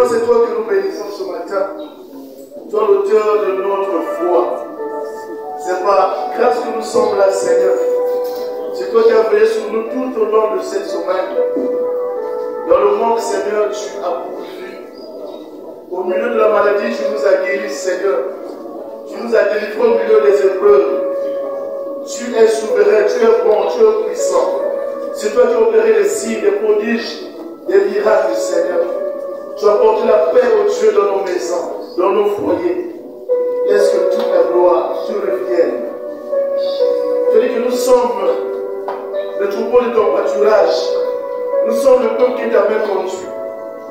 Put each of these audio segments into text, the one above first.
Seigneur, c'est toi que nous bénissons ce matin. Toi, l'auteur de notre foi. C'est par grâce que nous sommes là, Seigneur. C'est toi qui as veillé sur nous tout au long de cette semaine. Dans le monde, Seigneur, tu as pourvu. Au milieu de la maladie, tu nous as guéris, Seigneur. Tu nous as délivrés au milieu des épreuves. Tu es souverain, tu es bon, tu es puissant. C'est toi qui as opéré les signes, des prodiges, des miracles, Seigneur. Tu as apporté la paix au Dieu dans nos maisons, dans nos foyers. Laisse que toute la gloire te revienne. Je dis que nous sommes le troupeau de ton pâturage. Nous sommes le peuple qui t'a bien conduit.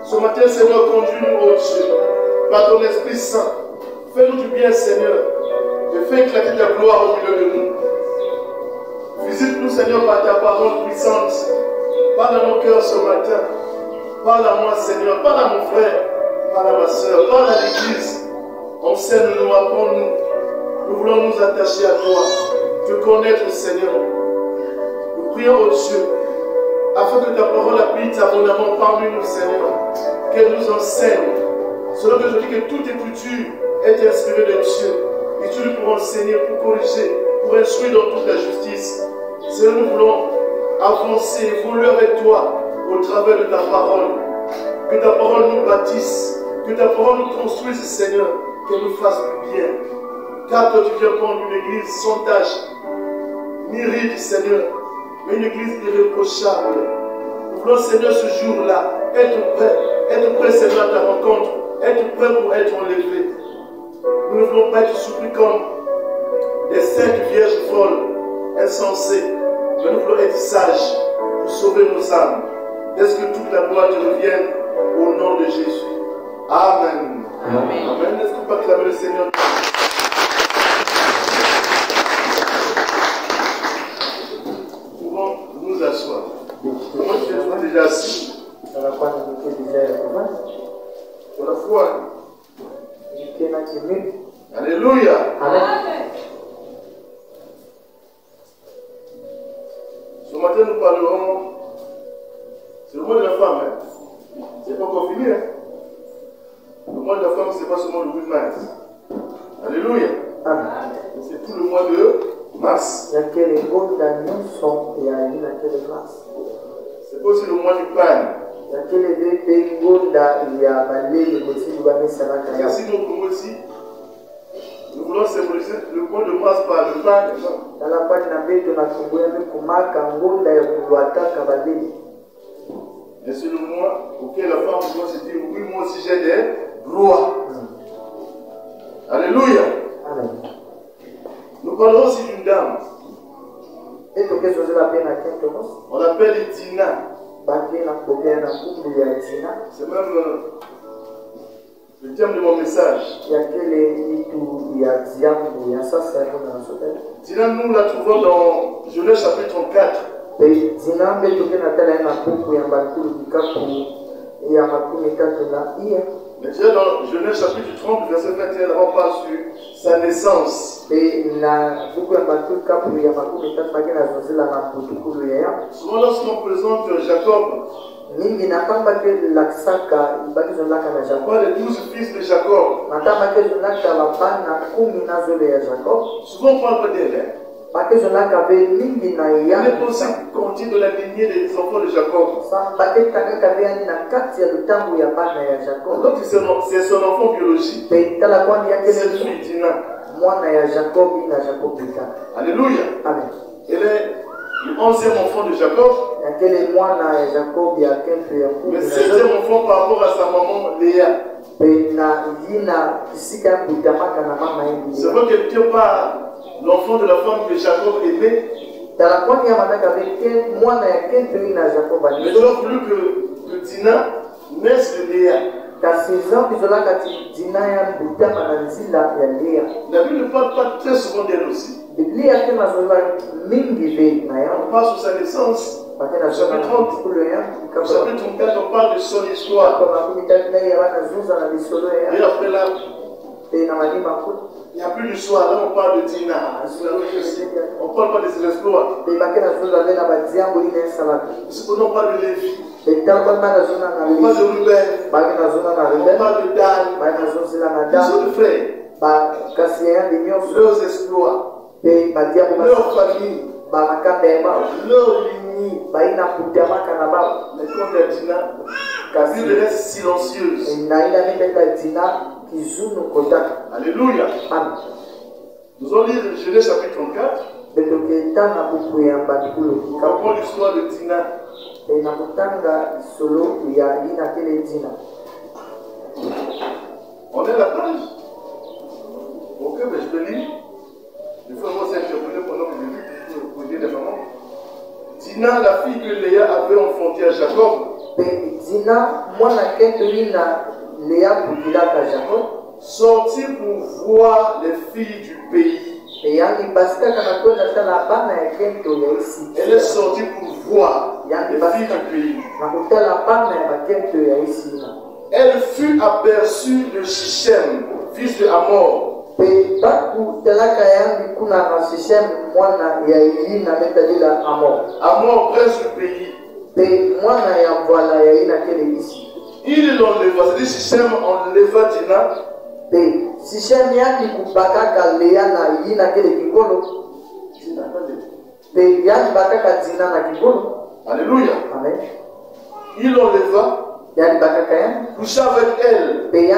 Ce matin, Seigneur, conduis-nous au Dieu, par ton Esprit Saint. Fais-nous du bien, Seigneur, et fais éclater ta gloire au milieu de nous. Visite-nous, Seigneur, par ta parole puissante. Parle à nos cœurs ce matin. Parle à moi, Seigneur. Parle à mon frère. Parle à ma soeur. Parle à l'Église. Enseigne-nous, apprends-nous. Nous voulons nous attacher à toi. Te connaître, Seigneur. Nous prions au Dieu, afin que ta parole habite abondamment parmi nous, Seigneur. Qu'elle nous enseigne. Selon que je dis que toute écriture est inspirée de Dieu. Étude pour enseigner, pour corriger, pour instruire dans toute la justice. Seigneur, nous voulons avancer, évoluer avec toi au travers de ta parole. Que ta parole nous bâtisse, que ta parole nous construise, Seigneur, qu'elle nous fasse du bien. Car toi, tu viens prendre une église sans tache, ni ride, Seigneur, mais une église irréprochable. Nous voulons, Seigneur, ce jour-là, être prêt, Seigneur, à ta rencontre, être prêt pour être enlevé. Nous ne voulons pas être surpris comme des saintes vierges folles, insensées, mais nous voulons être sages pour sauver nos âmes. Laisse que toute la gloire te revienne au nom de Jésus. Amen. Amen. Amen. Est-ce qu'on peut acclamer le Seigneur? Nous pouvons nous asseoir. Comment tu es déjà assis? Pour la foi. Alléluia. Amen. Ce matin, nous parlerons. C'est le mois de la femme. Hein? C'est pas encore fini. Hein? Le mois de la femme, c'est pas seulement le 8 mars. Alléluia. Amen. C'est tout le mois de mars. C'est pas aussi le mois du pain. Ici, nous aussi, nous voulons symboliser le mois de mars par le pain. Et c'est le mois auquel la femme doit se dire, oui, moi aussi j'ai des rois. Alléluia. Amen. Nous parlerons aussi d'une dame. On l'appelle Dina. C'est même le thème de mon message. Dina, nous la trouvons dans Genèse chapitre 4. Mais déjà dans Genèse chapitre 30, verset 21, on parle sur sa naissance. Souvent lorsqu'on présente Jacob, on parle des 12 fils de Jacob. Souvent on parle pas d'elle. Il est aussi compté de la lignée des enfants de Jacob. Donc c'est son enfant biologique. C'est lui, Dina. Alléluia. Amen. Elle est le 11e enfant de Jacob. Mais 7e enfant par rapport à sa maman Léa. C'est vrai qu'elle n'était pas l'enfant de la femme que Jacob aimait. Mais Dieu a voulu que Dina naisse de Léa. La Bible ne parle pas très souvent d'elle aussi. On parle sur sa naissance. Au chapitre 30, au chapitre 34, on parle de son histoire. Et après là, Il n'y a plus d'histoire, là on parle de Dina. On ne parle pas de ses exploits. On parle de Lévi. On parle de Ruben. On parle de Dan. Ils sont de frères. Leurs exploits, leur famille, leur lignée. Mais quand il y a Dina, il reste silencieuse. Alléluia. Nous allons lire Genèse chapitre 34. On comprend l'histoire de Dina. On est à la page. Ok, mais je te lis. Il faut voir s'interpréter pendant que je lis pour dire des mamans. Dina, la fille que Léa avait enfantée à Jacob. Dina, moi la Léa sortit pour voir les filles du pays. Elle est sortie pour voir les filles du pays. Elle fut aperçue de Shichem, fils de Hamor. Hamor, prince du pays. Il l'enleva, c'est-à-dire Shichem enleva Dina. Alléluia. Amen. Il l'enleva, coucha avec elle et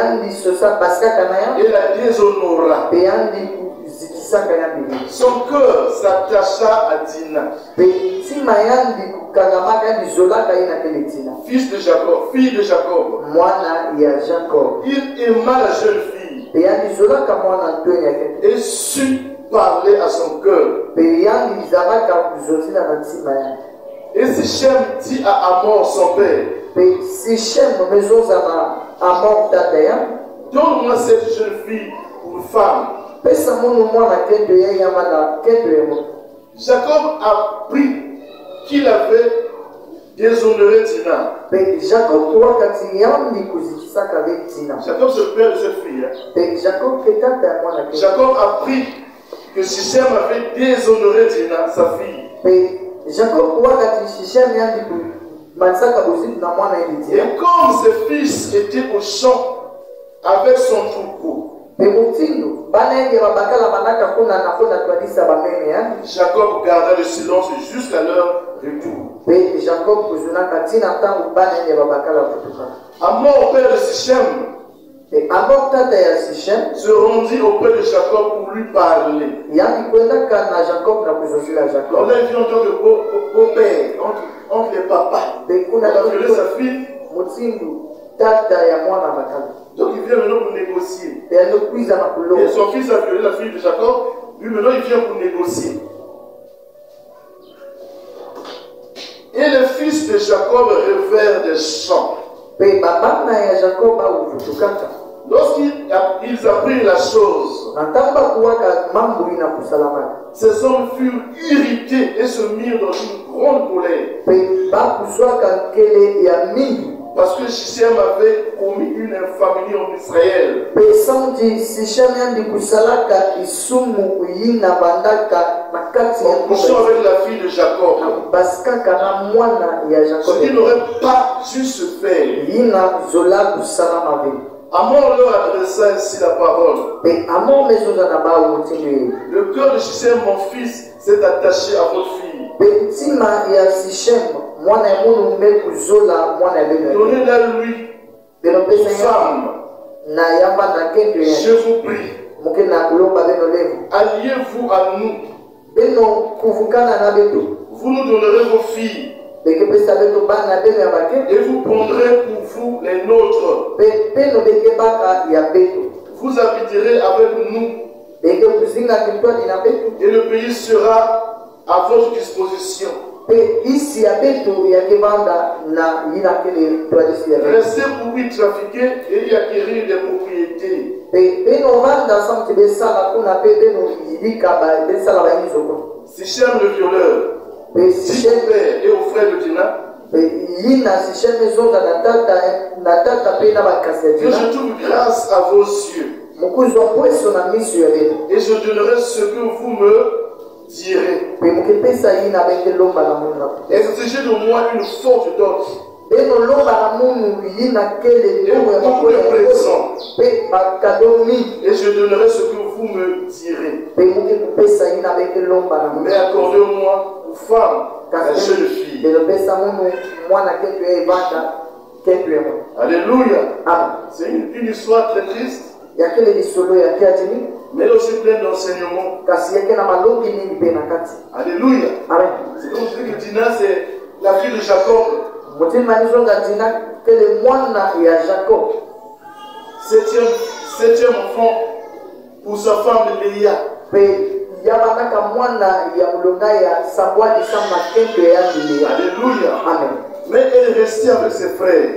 la déshonora. Son cœur s'attacha à Dina, fils de Jacob, fille de Jacob. Il aima la jeune fille et sut parler à son cœur. Et Sichem dit à Hamor son père, donne-moi cette jeune fille pour femme. Jacob apprit qu'il avait déshonoré Dina. Jacob c'est le père de cette fille. Jacob apprit que Sichem avait déshonoré Dina, sa fille. Et comme ses fils étaient au champ avec son troupeau, Jacob garda le silence jusqu'à leur retour. Hamor, père de Sichem, se rendit auprès de Jacob pour lui parler. On l'a vu en tant que beau-père, entre les papas. Il a violé sa fille. Donc il vient maintenant pour négocier. Et son fils a violé la fille de Jacob. Lui maintenant il vient pour négocier. Et les fils de Jacob revèrent des champs. Lorsqu'ils apprirent la chose, ces hommes furent irrités et se mirent dans une grande colère. Parce que Shichem avait commis une infamie en Israël. En couchant avec la fille de Jacob. Ce qui n'aurait pas dû se faire. Hamor leur adressa ainsi la parole. Le cœur de Shichem, mon fils, s'est attaché à votre fille. Donnez-la lui pour femme. Je vous prie. Alliez-vous à nous. Vous nous donnerez vos filles. Et vous prendrez pour vous les nôtres. Vous habiterez avec nous. Et le pays sera à votre disposition. Restez pour y trafiquer et y acquérir des propriétés. Sichem le violeur, dit au père et aux frères de Dina, que je trouve grâce à vos yeux. Et je donnerai ce que vous me direz. Exigez de moi une forte dose. Et beaucoup de présents. Et je donnerai ce que vous me direz. Mais accordez-moi une femme, la jeune fille. Alléluia. C'est une histoire très triste. Mais elle est aussi pleine d'enseignements. Alléluia. C'est comme je dis que Dina, c'est la fille de Jacob. Septième enfant pour sa femme Léa. Alléluia. Amen. Mais elle est restée avec ses frères.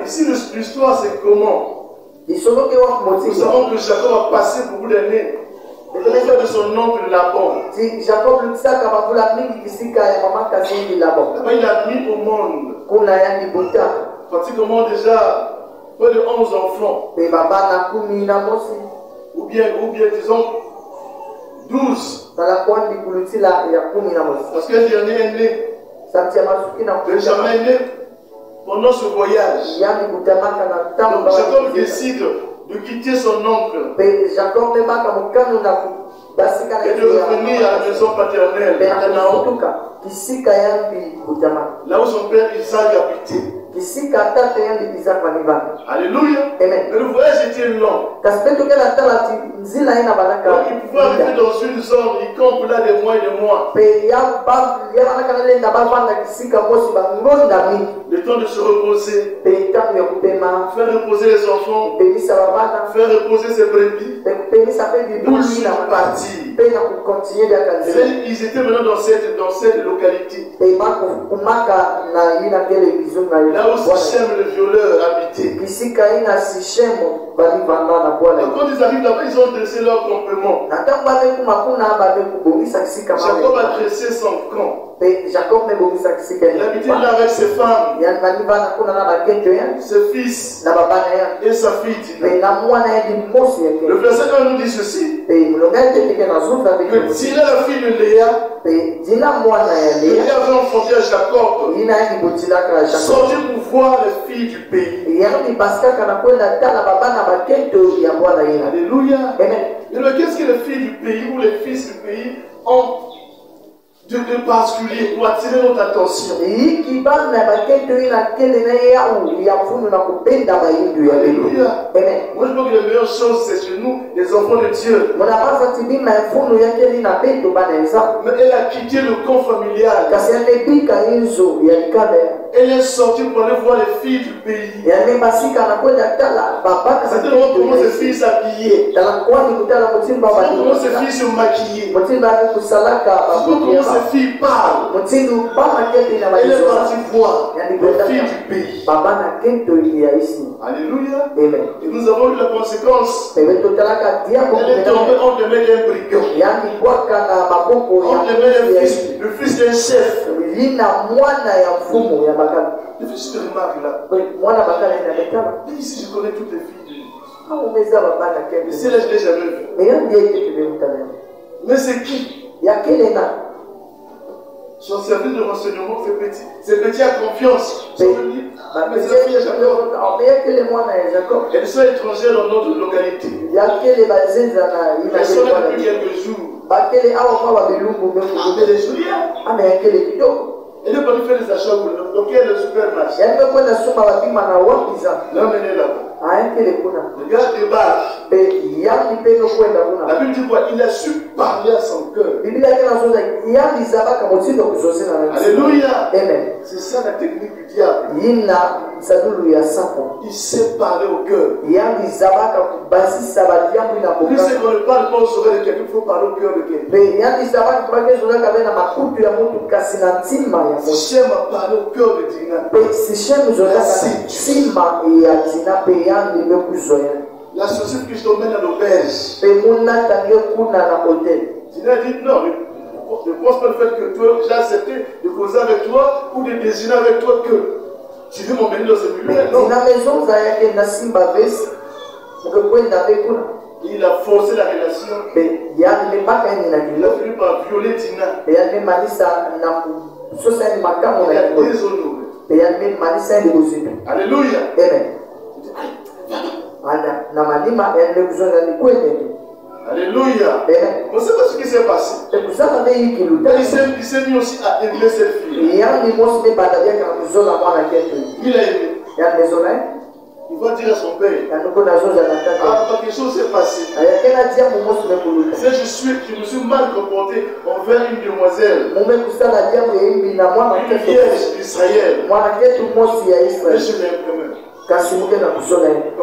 Ici, l'histoire, c'est comment? Nous savons que Jacob a passé beaucoup d'années auprès de son oncle Laban. Là-bas, il a mis au monde pratiquement déjà près de 11 enfants. Ou bien disons 12. Parce qu'un dernier est né. Benjamin est né pendant ce voyage. Donc Jacob décide de quitter son oncle et de revenir à la maison paternelle, là où son père Isaac habitait. Alléluia. Amen. Mais le voyage était long. Donc il pouvait arriver dans une zone, il campe là des mois et des mois. Le temps de se reposer, faire reposer les enfants, faire reposer ses brebis, pour lui partir. Ils étaient maintenant dans cette localité. Là où Sichem le violeur habitait. Donc quand ils arrivent là-bas, ils ont dressé leur campement. Jacob a dressé son camp. Il habitait là avec ses femmes, ses fils et sa fille Dina. Le verset 1 nous dit ceci. Que Dina, la fille de Léa, Léa avait enfanté à Jacob, sorti pour voir les filles du pays. Alléluia. Mais qu'est-ce que les filles du pays ou les fils du pays ont de particulier pour attirer notre attention? Alléluia. Moi je crois que la meilleure chose c'est chez nous, les enfants de Dieu. Mais elle a quitté le camp familial. Elle est sortie pour aller voir les filles du pays. C'était voir comment ces filles s'habillaient. Comment ces filles se maquillaient. Comment ces filles parlent. Elle est partie voir les filles du pays. Alléluia. Amen. Et nous avons eu la conséquence. Elle est tombée entre les mains d'un brigand. Entre les mains le fils d'un chef. Le fils de remarque là. Ici je connais toutes les filles. Ici là je l'ai jamais vu. Mais c'est qui? Son service de renseignement, c'est petit à confiance. Elles sont étrangères dans notre localité. Elles sont là depuis quelques jours. Mais les Juliens, elle est partie faire des achats pour donc il y a le supermarché. L'homme est là-bas. Le gars débarque. La Bible dit quoi? Il a su parler à son cœur. Alléluia. C'est ça la technique du diable. Il sait parler au cœur. Plus c'est qu'on ne parle pas aux oreilles de quelqu'un, il faut parler au cœur de quelqu'un. Sichem a parlé au cœur de Dina. La société que je t'emmène à l'auberge. Dina dit non, ne pense pas le fait que toi, j'ai accepté de causer avec toi ou de déjeuner avec toi que Tu veux m'emmener dans ce milieu? Non. Il a forcé la relation. Il a fini par violer Tina. Il a déshonoré. Alléluia. Alléluia. On ne sait pas ce qui s'est passé. Il s'est mis aussi à aimer cette fille. Il a aimé. Il va dire à son père, quelque chose s'est passé. Si je me suis mal comporté envers une demoiselle, une vierge d'Israël, mais je l'aime quand même. Par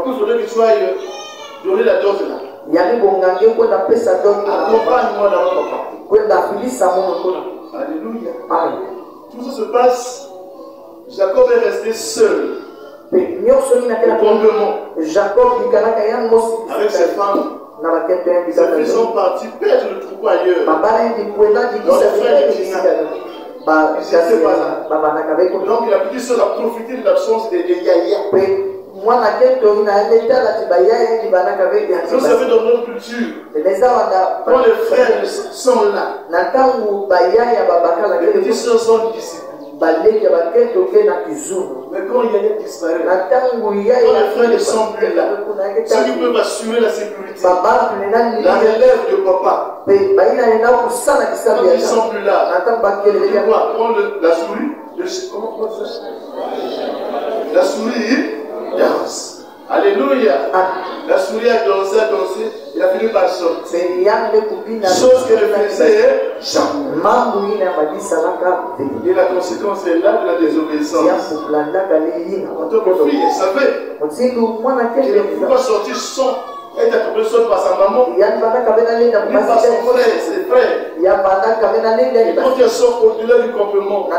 contre, il faudrait que tu ailles donner la dot là. Accompagne-moi là-bas, papa. Alléluia. Tout ça se passe. Jacob est resté seul. Au campement. Avec ses femmes. Ses fils sont partis perdre le troupeau ailleurs. Donc la petite soeur a profité de l'absence de Yaya. Vous savez, dans notre culture, quand les frères sont là, les petites soeurs sont disciples. Mais quand il y a disparaît, quand les frères ne sont plus là, ceux qui peuvent assurer la sécurité, la relève de papa, quand ils ne sont plus là, il va prendre la souris, la souris danse. Alléluia. La souris a dansé, il a fini par sortir. Chose que le faisait Jean. Et la conséquence est là de la désobéissance. En tant que fille, elle savait qu'il ne pouvait pas sortir sans être accompagné soit par sa maman, ni par son frère, ses frères. Et quand elle sort au-delà du campement, le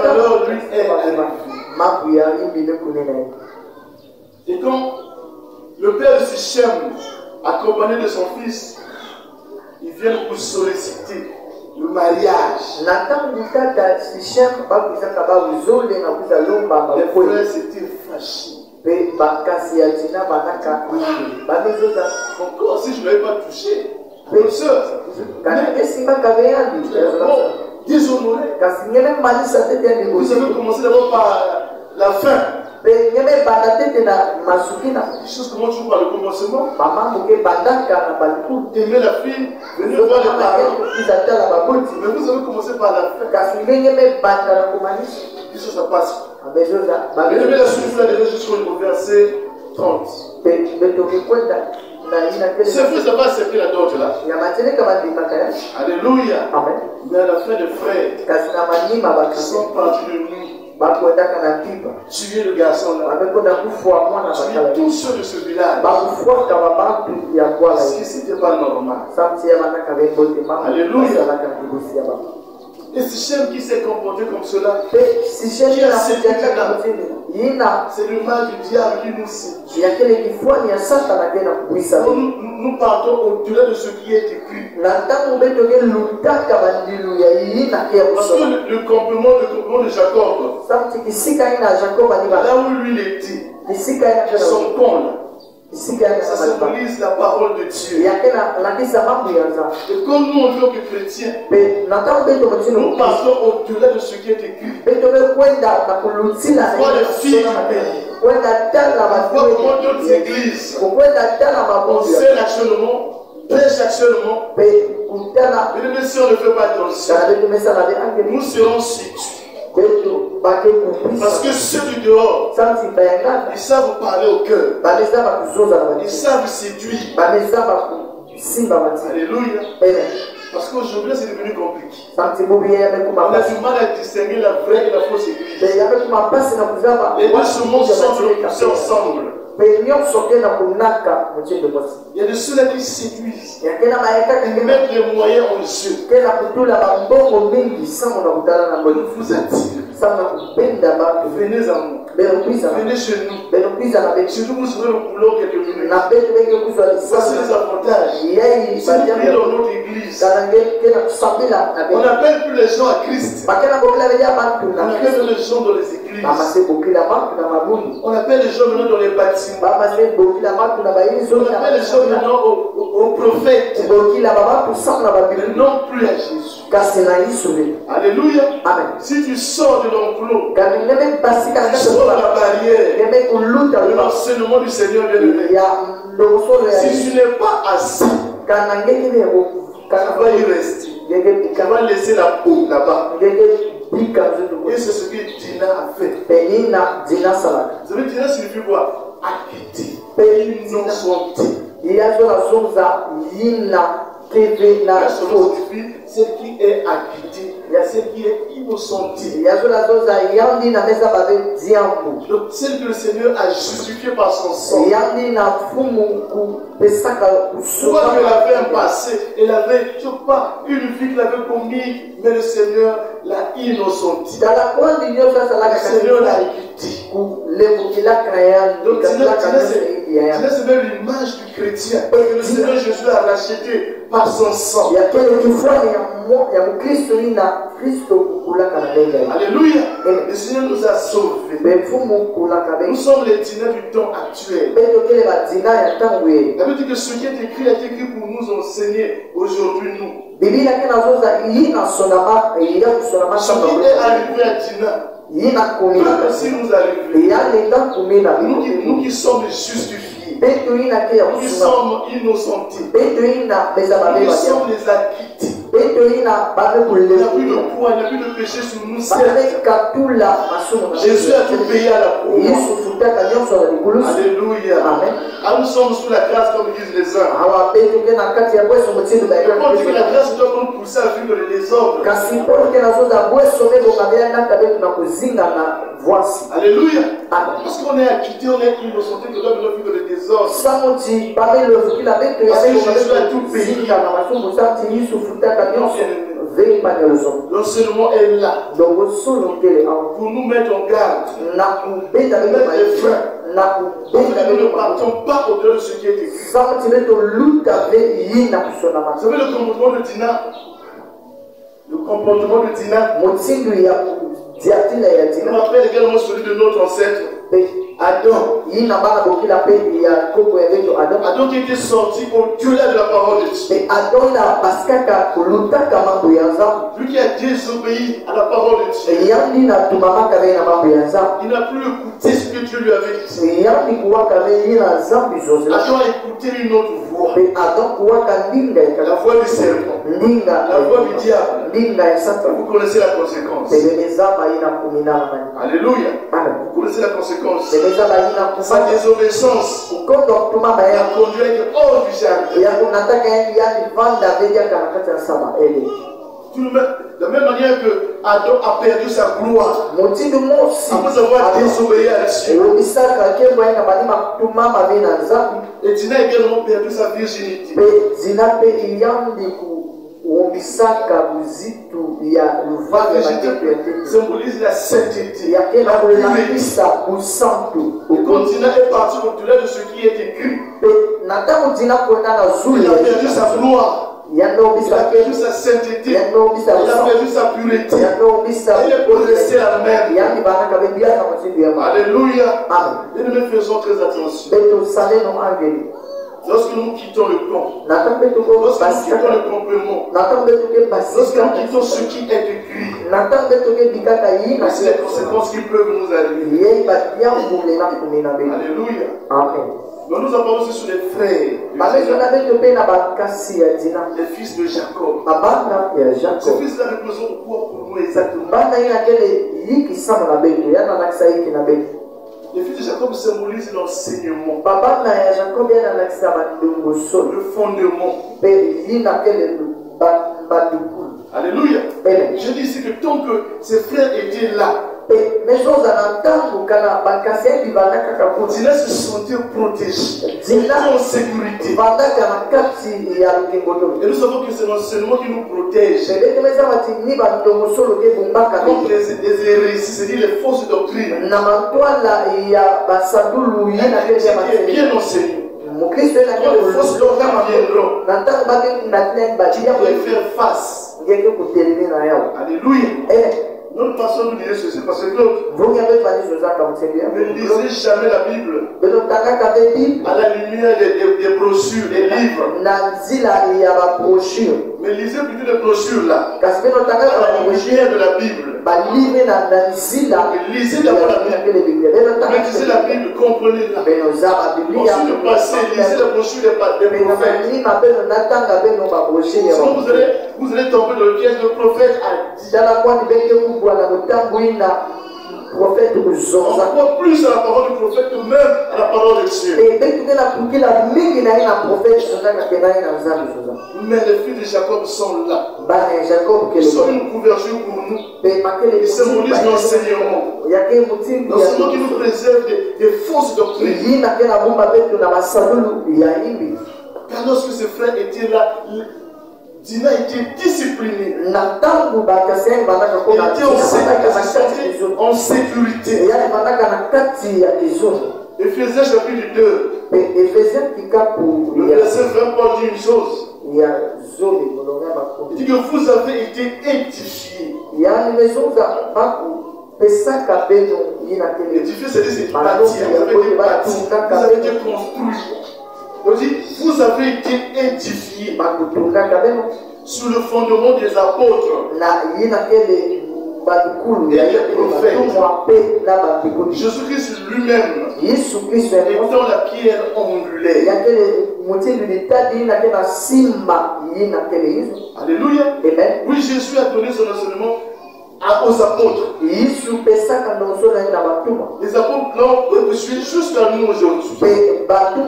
malheur lui est arrivé. Et quand le père de Sichem, accompagné de son fils, ils viennent pour solliciter le mariage. Les frères s'étaient fâchés. Encore si je ne l'avais pas touché, les soeurs, déshonoré. Vous avez commencé d'abord par la fin. Les choses comment tu vois le commencement. Aimer la fille, venir voir les parents. Mais vous avez commencé par la fin. Qu'est-ce que ça passe? Aimer la suite, vous allez jusqu'au verset 30. Ce fils n'a pas accepté la dot là. Alléluia. Mais à la fin, les frères sont partis de nuit. Tuer le garçon là. Tuer tous ceux de ce village. Parce que c'était pas normal. Alléluia. Et Sichem qui s'est comporté comme cela, c'est le mal du diable qui nous séduit. Nous partons au-delà de ce qui est écrit. Parce que le campement de Jacob, là où lui il était, son pont là, ça symbolise la parole de Dieu. Et comme nous en tant que chrétiens, nous partons au-delà de ce qui est écrit. Voir les filles du pays. Voir comment d'autres églises enseignent actuellement, prêchent actuellement. Mais si on ne fait pas attention, nous serons situés. Parce que ceux du dehors, ils savent parler au cœur. Ils savent séduire. Alléluia. Parce qu'aujourd'hui, c'est devenu compliqué. On a du mal à distinguer la vraie et la fausse église. Les deux se montrent ensemble. Il y a de ceux-là qui séduisent. Ils mettent les moyens en jeu. Ils vous attirent. Venez à moi. Venez chez nous. Chez nous, vous serez le boulot quelques minutes. Voici les avantages. Si nous prions dans notre église, on n'appelle plus les gens à Christ. On appelle les gens dans les églises. On appelle les gens maintenant dans les bâtiments. On appelle les gens maintenant aux prophètes. Mais non plus à Jésus. Alléluia. Amen. Si tu sors de l'enclos, tu sors de la barrière de l'enseignement du Seigneur bien-aimé. Si tu n'es pas assis, tu vas y rester. Tu vas laisser la poule là-bas. Et c'est ce que Dina a fait. Vous savez, Dina signifie quoi? Acquitté. Innocente. Celle qui est acquittée, il y a celle qui est innocentée. Donc celle que le Seigneur a justifiée par son sang. Soit qu'elle avait un passé, elle avait, je sais pas, une vie qu'elle avait commis, mais le Seieur l'a innocentée. Le Seieur l'a acquittée. Donc c'est même l'image du chrétien que le Seigneur Jésus a racheté par son sang. Alléluia. Le Seigneur nous a sauvés. Nous sommes les dîners du temps actuel. Ça veut dire que ce qui est écrit a été écrit pour nous enseigner aujourd'hui, nous. Ce qui est arrivé à Dina, si nous arrivons, nous qui sommes justifiés, nous qui sommes innocentés, nous qui sommes les acquittés. Il n'y a plus de poids, il n'y a plus de péché sur nous. Jésus a tout payé à la croix. Alléluia. Ah, nous sommes sous la grâce comme disent les uns. On dit que la grâce doit nous pousser à vivre le désordre. Alléluia. Parce qu'on est acquitté, on est innocenté, que doit vivre le désordre. Parce que Jésus a tout payé. L'enseignement est là pour nous mettre en garde, mettre les freins. Nous ne partons pas au-delà de ce qui est écrit. Vous savez le comportement de Dina? Le comportement de Dina nous rappelle également celui de notre ancêtre Adam. Adam qui était sorti au-delà de la parole de Dieu. Lui qui a désobéi à la parole de Dieu. Il n'a plus écouté ce que Dieu lui avait dit. Adam a écouté une autre voix. La voix du serpent. La voix du diable. Vous connaissez la conséquence. Alléluia. Vous connaissez la conséquence. Sa désobéissance a conduit hors du jardin. De la même manière que Adam a perdu sa gloire après avoir désobéi à Dieu. Et Dina a également perdu sa virginité. La virginité symbolise la sainteté, la pureté. Et quand Dina est parti au-delà de ce qui est écrit, il a perdu sa gloire. Il a perdu sa sainteté, il a perdu sa pureté, il est resté la même. Alléluia. Et nous ne faisons très attention. Lorsque nous quittons le camp, lorsque nous quittons le campement, lorsque nous quittons ce qui est écrit, c'est les conséquences qui peuvent nous arriver. Alléluia. Amen. Mais nous avons aussi sur les frères, les fils de Jacob. Ces fils-là représentent quoi pour nous exactement? Les fils de Jacob symbolisent l'enseignement, le fondement. Alléluia. Je dis ici que tant que ces frères étaient là, Dina se sentir protégé, en sécurité. Et nous savons que c'est l'enseignement qui nous protège contre les hérésies, c'est-à-dire les fausses doctrines. Qui est bien enseigné. Quand les fausses doctrines viendront, tu dois faire face. Alléluia. Notre pasteur nous disait ceci parce que ne lisez jamais la Bible à la lumière des brochures, des livres. Mais lisez plutôt les brochures là, à la lumière de la Bible. Lisez d'abord la Bible. Lisez la Bible, comprenez-la. Ensuite le passé, lisez les brochures des prophètes. Sinon vous allez tomber dans le piège de prophète a dit. Encore plus à la parole du prophète que même à la parole de Dieu. Mais les filles de Jacob sont là. Ils sont une couverture pour nous. Ils symbolisent l'enseignement. L'enseignement qui nous préserve des fausses doctrines. Car lorsque ces frères étaient là, Dina était discipliné. Il était en sécurité. Éphésiens chapitre 2. Le verset 20 parle d'une chose. Il dit que vous avez été édifiés. Édifié, c'est bâti. Vous avez été construit. On dit, vous avez été édifiés sur le fondement des apôtres et des prophètes. Jésus-Christ lui-même étant la pierre angulaire. Alléluia. Oui, Jésus a donné son enseignement aux apôtres. Les apôtres l'ont reçu jusqu'à nous aujourd'hui. Ils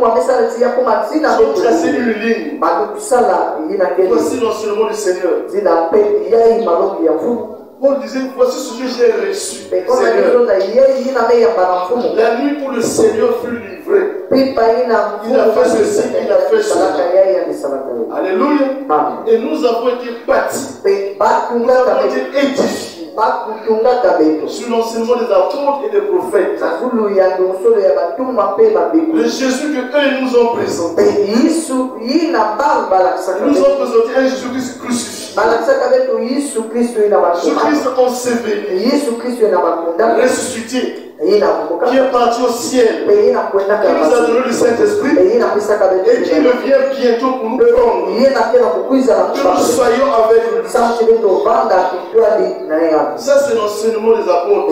ont tracé une ligne. Voici l'enseignement du Seigneur. Paul disait, voici ce que j'ai reçu. Seigneur. La nuit où le Seigneur fut livré, il a fait ceci, il a fait cela. Alléluia. Et nous avons été bâtis. Nous avons été édifiés sur l'enseignement des apôtres et des prophètes. Le Jésus que eux nous ont présenté. Ils nous ont présenté un Jésus-Christ crucifié. Jésus-Christ enseveli, ressuscité, qui est parti au ciel, qui nous a donné le Saint-Esprit et qui revient bientôt pour nous prendre. Que nous soyons avec lui. Ça, c'est l'enseignement des apôtres.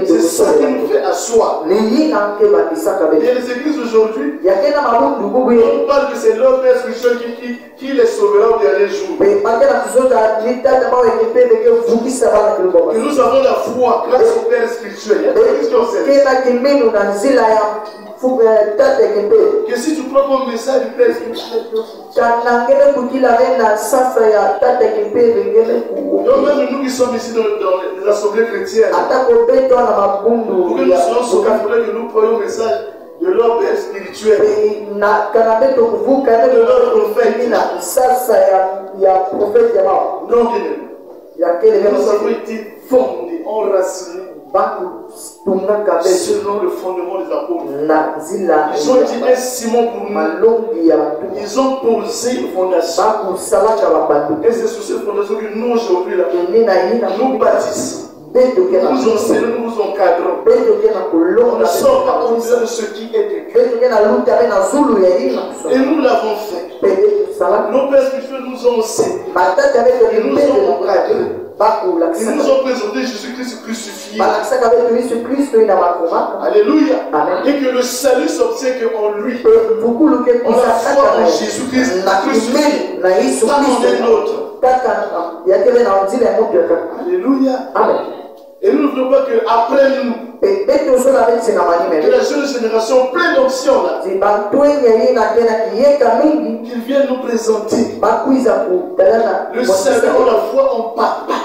C'est ça qui nous fait asseoir. Et les églises aujourd'hui, on parle que c'est leur Père spirituel qui les sauvera au dernier jour. Que nous avons la foi grâce au Père spirituel. Que si tu prends comme message du Père spirituel, donc même nous qui sommes ici dans les assemblées chrétiennes, pour que nous soyons sauvés, il faudrait que nous prenions le message de leur Père spirituel, de leur prophète. Non, nous avons été fondés, enracinés selon le fondement des apôtres. Ils ont été un ciment pour nous. Ils ont posé une fondation. Et c'est sur cette fondation que nous aujourd'hui nous bâtissons. Nous enseignons, nous nous encadrons. On ne sort pas en disant de ce qui est écrit. Et nous l'avons fait. Nos pères spirituels nous ont enseigné. Ils nous ont encadrés. Ils nous ont présenté Jésus-Christ crucifié. Alléluia. Et que le salut s'obtient qu'en lui. On a foi en Jésus-Christ crucifié. Pas en un autre. Alléluia. Amen. Et nous ne voulons pas qu'après nous, que la jeune génération pleine d'options qu'ils viennent nous présenter le salut en la foi en papa.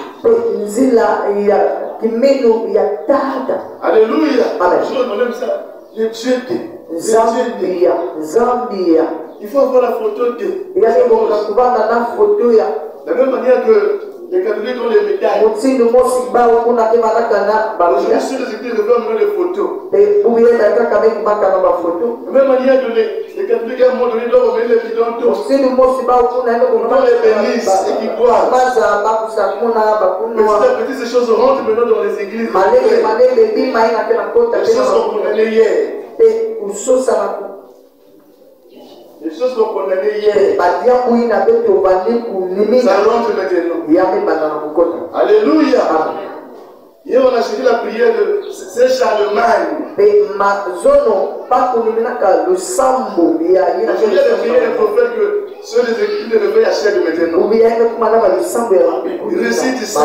Alléluia. Amen. On aime ça. Les dieux Zambia. Il faut avoir la photo de. De la même manière que les catholiques ont les médailles. Aujourd'hui, sur les églises, ils veulent mettre les photos. De la même manière que les catholiques, à un moment donné, doivent mettre les bidons d'eau. On les bénisse et qu'ils boivent. Petit à petit, ces choses rentrent maintenant dans les églises. Les choses qu'on connaissait hier. Les choses qu'on connaissait hier. Ça rentre maintenant. Alléluia. Hier, on a suivi la prière de Saint Charlemagne. On a prié les prophètes que ceux des églises ne réveillent à chair de maintenant. Il récite ici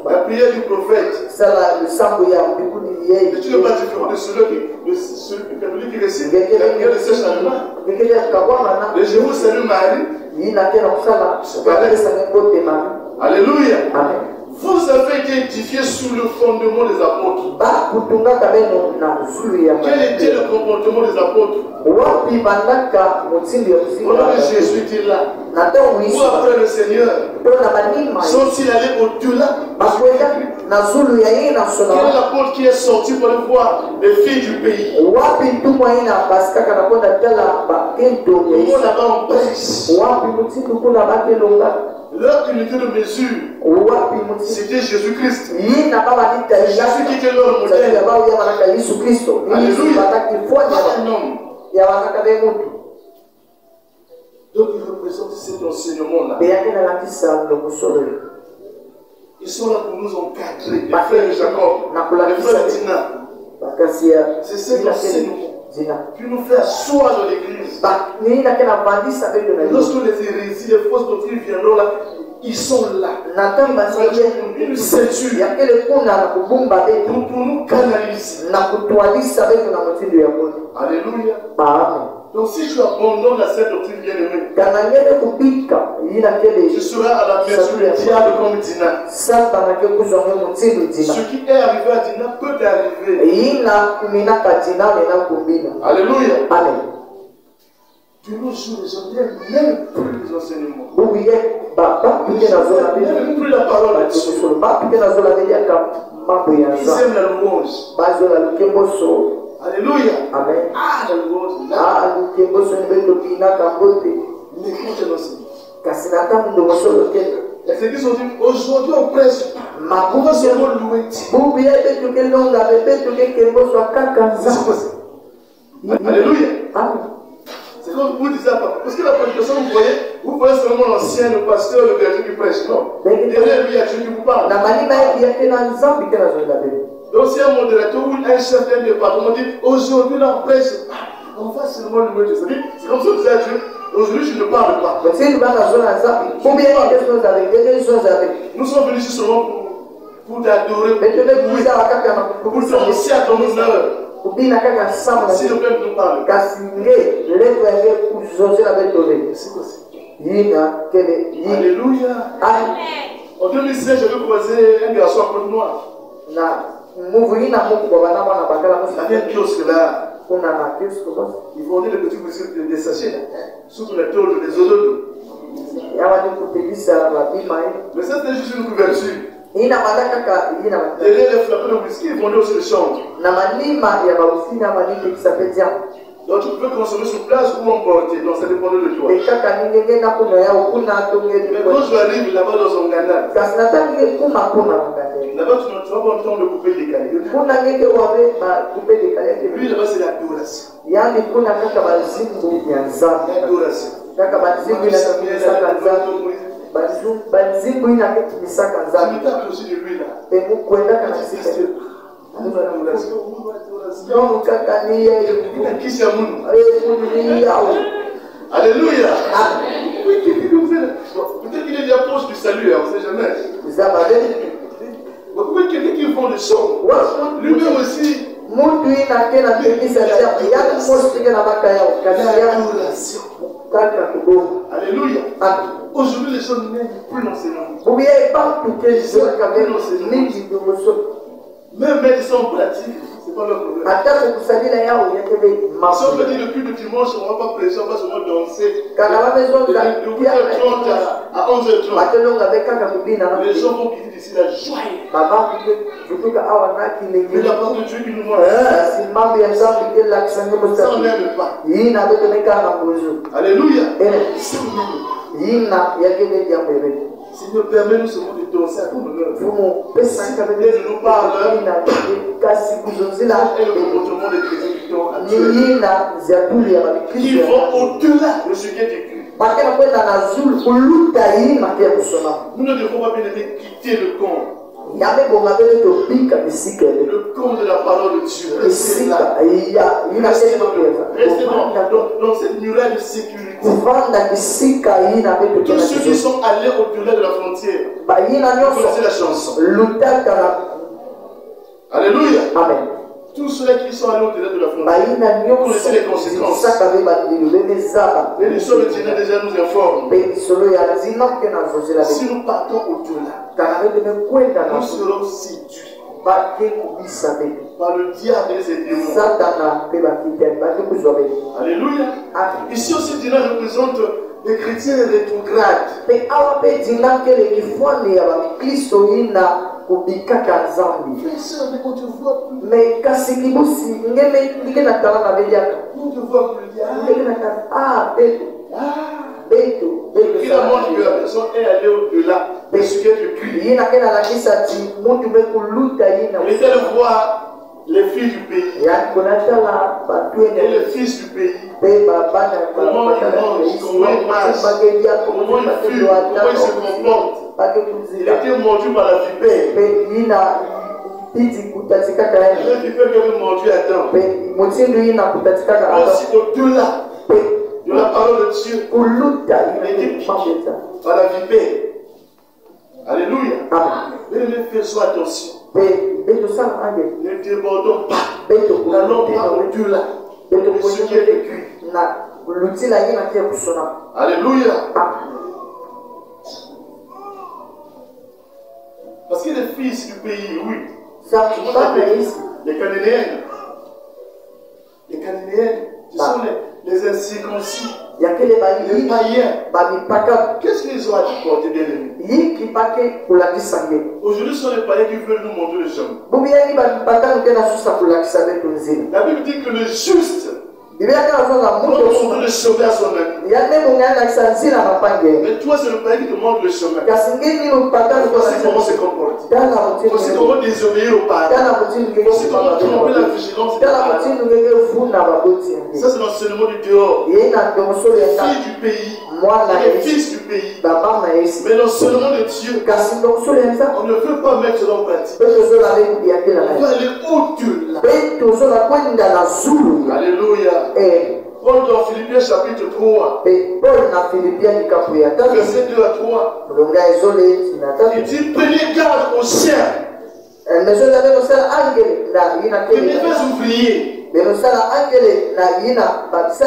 la prière du prophète. Et tu ne pas différent de celui catholique qui récite la prière de Saint Charlemagne. Le Je vous salue Marie. Alléluia. Amen. Vous avez été édifiés sous le fondement des apôtres. Quel était le comportement des apôtres? Pendant que Jésus était là, ou après le Seigneur, sont-ils allés au-delà? Quel est l'apôtre qui est sorti pour aller voir les filles du pays? On là-bas en prêche. Leur unité de mesure, c'était Jésus-Christ. Jésus qui était leur modèle. Alléluia. Donc ils représentent cet enseignement-là. Ils sont là pour nous encadrer. Les frères Jacob, les frères Tina. C'est cet enseignement qui nous fait asseoir dans l'église. Lorsque les hérésies, les fausses doctrines viendront là, ils sont là. Une ceinture pour nous canaliser. Alléluia. Donc si tu abandonnes à cette doctrine bien-aimée, tu seras à la merci du diable comme Dina. Ce qui est arrivé à Dina peut t'arriver. Alléluia. Amen. De nos jours, les gens n'aiment plus les enseignements. N'aiment plus la parole de Dieu. Ils aiment la louange. Alléluia. Amen. Ah, la louange. Mais écoute l'enseignement. Les églises ont dit, aujourd'hui on prêche. Pourquoi seulement louer Dieu? Alléluia. Amen. C'est comme vous disiez, parce que la prédication, vous voyez seulement l'ancien, le pasteur, le berger qui prêche. Non. Derrière lui, il y a Dieu qui vous parle. Donc, si un modérateur ou un chef d'un département dit, aujourd'hui, là, on prêche, on va seulement louer Dieu. C'est comme ça que vous dites à Dieu, aujourd'hui, je ne parle pas. Nous sommes venus ici seulement pour t'adorer, pour t'annoncer à ton honneur. S'il vous plaît, nous parle. Alléluia. En 2016, j'avais croisé un garçon à Côte-Noire. Il avait un kiosque là. Ils vendaient des petits des sachets là. Sous les tôles, les ododos. Mais ça, c'était juste une couverture. Derrière les flacons de whisky, ils vendaient aussi le chanvre. Donc tu peux consommer sur place ou emporter, donc ça dépendait de toi. Mais quand je arrive là-bas dans son canal, là-bas tu vas pas le temps de couper le décalé. Lui là-bas c'est l'adoration. L'adoration. Tu me tapes aussi de lui là. Alléluia. Peut-être qu'il est l'approche du salut, on ne sait jamais. Pourquoi quelqu'un qui vend le son, lui-même aussi, l'adoration. Alléluia. Aujourd'hui, les gens n'aiment plus l'enseignement. Même mettre ça en pratique, c'est pas leur problème. Si on me dit le culte de dimanche, on ne va pas prêcher, on va seulement danser. De 8h30 à 11h30. Les gens vont quitter d'ici la joie. Mais la part de Dieu qui nous manque. Ça, on n'aime pas. Alléluia. Ça, on n'aime. Seigneur, permets-nous seulement de danser à ton honneur. Seigneur, nous parle et le comportement des chrétiens qui t'ont actuellement. Qui vont au-delà de ce qui est écrit. Nous ne devons pas bien aimer quitter le camp. Le camp de la parole de Dieu. Restez là. Restez dans cette muraille de sécurité. Tous ceux qui sont allés au-delà de la frontière, vous connaissez la chanson. Alléluia. Amen. Tous ceux qui sont allés au-delà de la frontière, vous connaissez les conséquences. Et les choses déjà nous informent. Si nous partons au-delà, nous serons séduits par le diable et ses démons. Alléluia. Ici aussi, Dina représente les chrétiens rétrogrades. Mais quand tu vois qui la montre que la personne est allée au-delà de ce qui est écrit. Il était de voir les filles du pays et les fils du pays. Comment ils mangent, comment ils marchent, comment ils fument, comment ils se comportent. Il était mordu par la vipère. La vipère qui avait mordu Adam. Aussi au-delà de la parole de Dieu, il était piqué par la vipère. Alléluia. Mais faisons attention. Ne débordons pas. N'allons pas au-delà de ce qui est écrit. Alléluia. Parce que les fils du pays, oui. Les Cananéennes. Les Cananéennes, ce sont les incirconcis. Les païens. Qu'est-ce qu'ils ont à porter, bien aimés? Aujourd'hui, ce sont les païens qui veulent nous montrer le chemin. La Bible dit que le juste doit montrer le chemin à son ami. Mais toi, c'est le païen qui te montre le chemin. Voici comment se comporte. Voici comment désobéir au païen. Voici comment tromper la vigilance. Ça, c'est l'enseignement du dehors. Les filles du pays, les fils du pays. Mais l'enseignement de Dieu, on ne veut pas mettre cela en pratique. On veut aller au-delà. Alléluia. Paul dans Philippiens chapitre 3, verset 2 à 3, il dit: prenez garde aux chiens, prenez les ouvriers,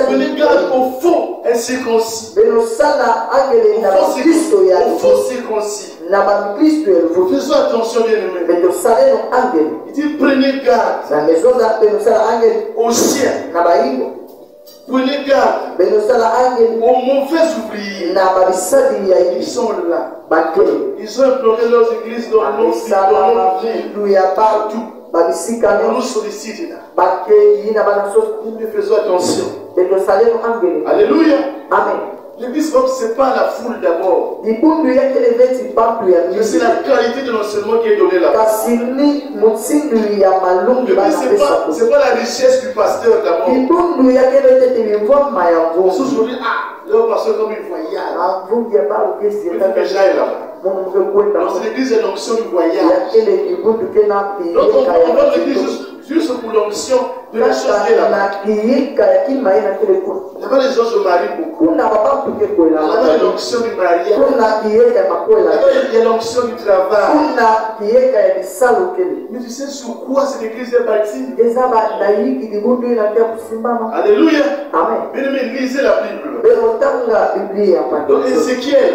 prenez garde aux faux incirconcis, aux faux circoncis. Faisons attention, bien aimés. Il dit: prenez garde aux chiens. Prenez garde aux mauvais ouvriers. Ils sont là. Ils ont imploré leurs églises dans nos villes, partout. On nous sollicite là. Nous faisons attention. Alléluia. Amen. L'église, ce n'est pas la foule d'abord. Mais c'est la qualité de l'enseignement qui est donné là. Ce n'est pas la richesse du pasteur d'abord. Aujourd'hui, le pasteur comme il voyage. Il faut que j'aille là-bas. Dans l'église, il y a l'onction du voyage. Donc on va l'église juste pour l'onction de la chose qui est là-bas. Là-bas, les gens se marient beaucoup. Là-bas, il y a l'onction du mariage. Là-bas, il y a l'onction du travail. Mais tu sais sur quoi cette église est bâtie? Alléluia. Bien aimé, lisez la Bible. Donc Ézéchiel.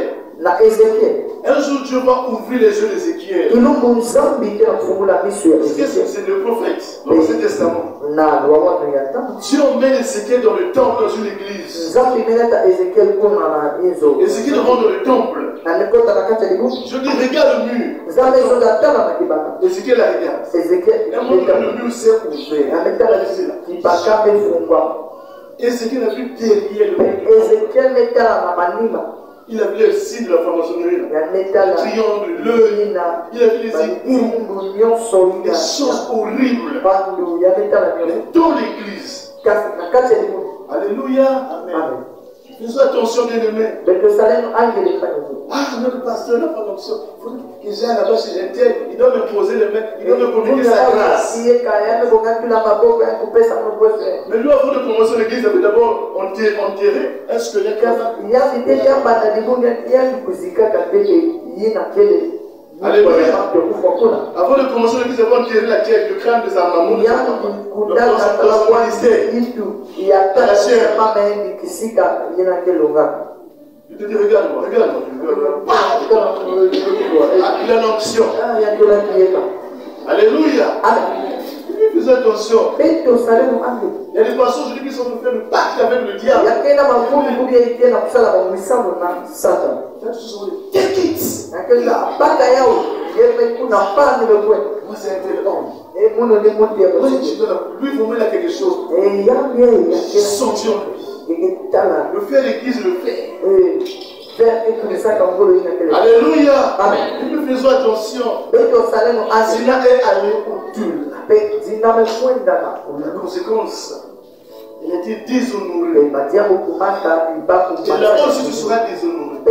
Un jour Dieu va ouvrir les yeux d'Ézéchiel. C'est le prophète dans l'Ancien Testament. Dieu emmène Ézéchiel dans le temple, dans une église. Ézéchiel rentre dans le temple. Je dis regarde le mur. Ézéchiel la regarde. Et montre que le mur s'est ouvert. Ézéchiel a vu derrière le mur. Il a vu le signe de la franc-maçonnerie, le triangle, l'œil, il a vu les égouts, des choses horribles dans l'église. Alléluia. Amen. Faisons attention, bien-aimés. Ah, notre pasteur n'a pas d'onction. Il faut que j'aille là-bas chez un tel. Il doit me poser les mains. Il doit me communiquer sa grâce. Mais nous, avant de commencer l'église, il avait d'abord enterré un squelette. Alléluia. Avant de commencer l'église, il avait enterré la tête, le crâne de sa maman. À la chair. Il te dit, regarde-moi, regarde-moi. Il a l'onction. Alléluia. Fais attention. Il y a des personnes aujourd'hui qui sont fait le pacte avec le diable. Take it. Moi, c'est un tel homme. Lui, il a quelque chose. Il sentit en lui. Le fait l'église le fait. Alléluia. Amen. Nous faisons attention. Zina est allé au tulle. La conséquence, il a été déshonoré. Et là-bas aussi, tu seras déshonoré. Tu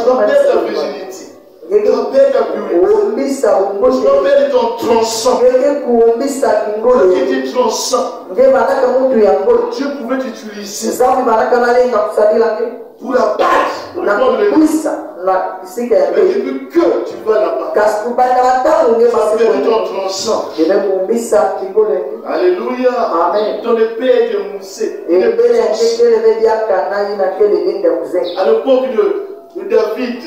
dois perdre ta virginité. Tu dois perdre ta purité. Tu dois perdre ton tronçon. Qui était tronçon. Dieu pouvait t'utiliser pour la battre dans le corps de l'église. Mais depuis que tu vas là-bas, tu vas perdre ton tronçon. Alléluia. Ton épée est moussée. À l'époque de David,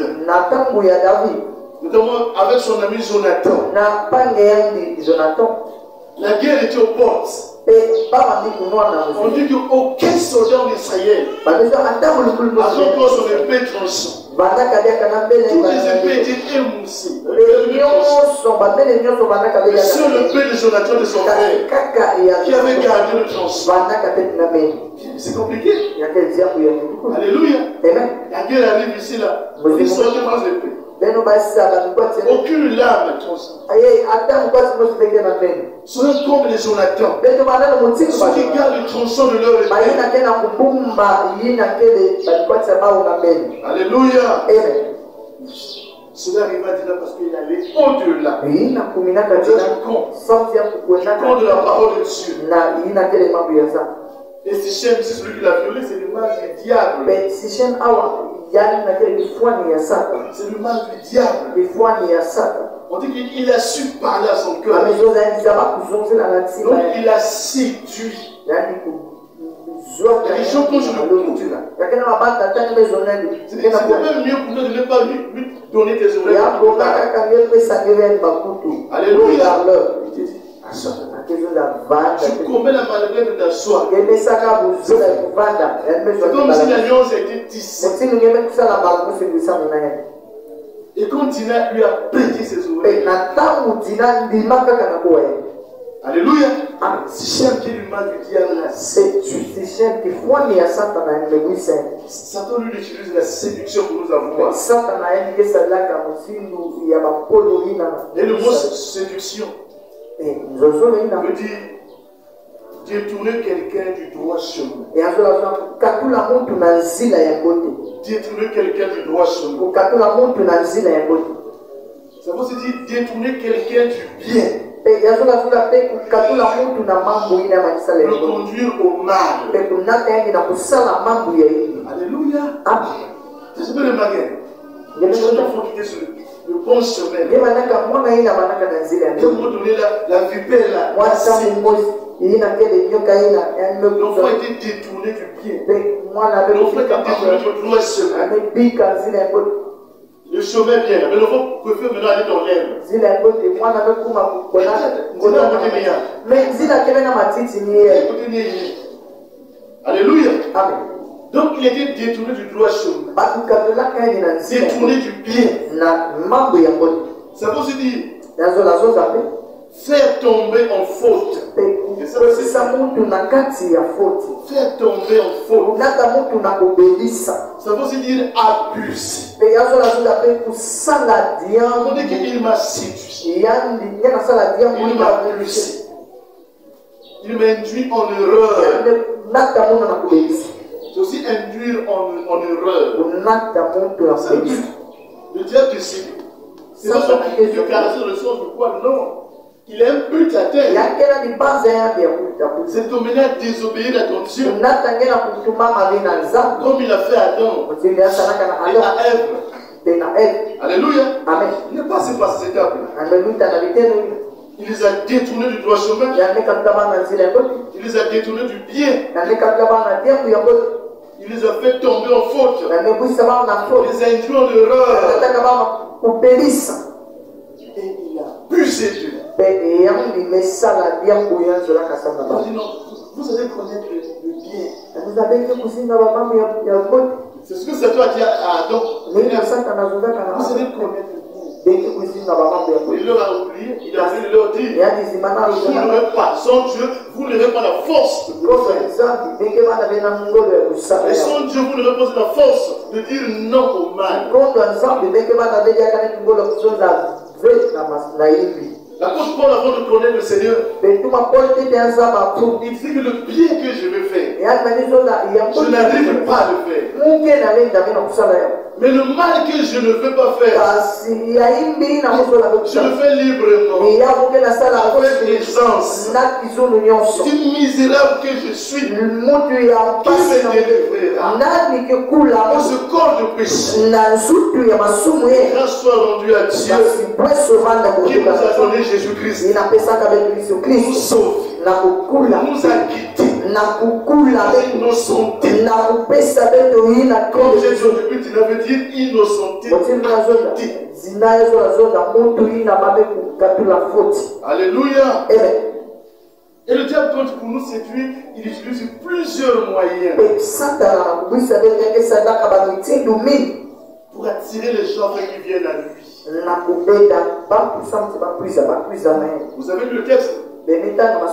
notamment avec son ami Jonathan, la guerre était aux portes. On dit qu'aucun soldat en Israël n'a son épée tranchée. Toutes les épées étaient émoussées. Seul l'épée de Jonathan de son frère qui avait gardé le tranchant. C'est compliqué. Alléluia. La guerre arrive ici là. Ils sont devant l'épée. Aucune lame tranchante. Soyez comme les Jonathan. Ceux qui gardent le tronçon de leur épée. Alléluia. Cela arriva déjà parce qu'il allait au-delà. Je compte de la parole de Dieu. Et Sichem, c'est celui qui l'a violé, c'est l'image du diable. C'est l'image du diable. On dit qu'il a su parler à son cœur. Donc il a séduit. Il y a des gens quand je le compte là. C'était même mieux pour toi de ne pas lui donner tes oreilles. Alléluia. Tu commets la maladie de ta soie. C'est comme si l'alliance était tissée. Et quand Dina lui a pété ses oreilles. Alléluia. Sichem qui est l'image du diable l'a séduit. Satan lui utilise la séduction pour nous avoir. Et le mot séduction veut dire détourner quelqu'un du droit chemin. Détourner quelqu'un du droit chemin. Ça veut aussi dire détourner quelqu'un du bien. Le conduire au mal. Alléluia. C'est ce que le magasin. Il faut quitter sur le bon chemin. Il faut donner la vipère là. L'enfant était détourné du bien. L'enfant était détourné du droit chemin. Le chemin bien là. Mais l'enfant préfère maintenant aller dans l'herbe. Alléluia. Amen. Donc il était détourné du droit chemin. Détourné du bien. Ça veut aussi dire faire tomber en faute. Faire tomber en faute. Ça veut aussi dire abuse. On dit qu'il m'a séduit. Il m'a abusé. Il m'a induit en erreur. C'est aussi induire en erreur. C'est le diable que c'est. C'est pas seulement de caresser le sens de quoi, non. Il a un but à terre. C'est t'emmener à désobéir à ton Dieu. Comme il a fait à Adam et à Ève. Alléluia. Amen. Il n'est pas passé par cette étape. Il les a détournés du droit chemin. Il les a détournés du bien. Il les a fait tomber en faute. Il les a induits en erreur. Et il a abusé d'eux. Il dit non, vous allez connaître le bien. C'est ce que Satan a dit à Adam. Vous allez connaître le bien. Il leur a oublié, il a voulu leur dire, vous n'aurez pas, sans Dieu, vous n'aurez pas la force. Et sans Dieu, vous n'aurez pas la force de dire non au mal. L'apôtre Paul, avant de connaître le Seigneur, il dit que le bien que je veux faire, je n'arrive pas à le faire. Mais le mal que je ne veux pas faire, je le fais librement, avec aisance. C'est misérable que je suis, qui me délivrera de ce corps de péché. Grâce soit rendue à Dieu qui nous a donné Jésus-Christ, nous sauve, nous a quittés, innocenté. Comme j'ai dit depuis, tu veut dire innocenté. Alléluia. Et le diable, quand pour nous séduire, il utilise plusieurs moyens pour attirer les gens qui viennent à lui. Vous avez lu le texte? Vous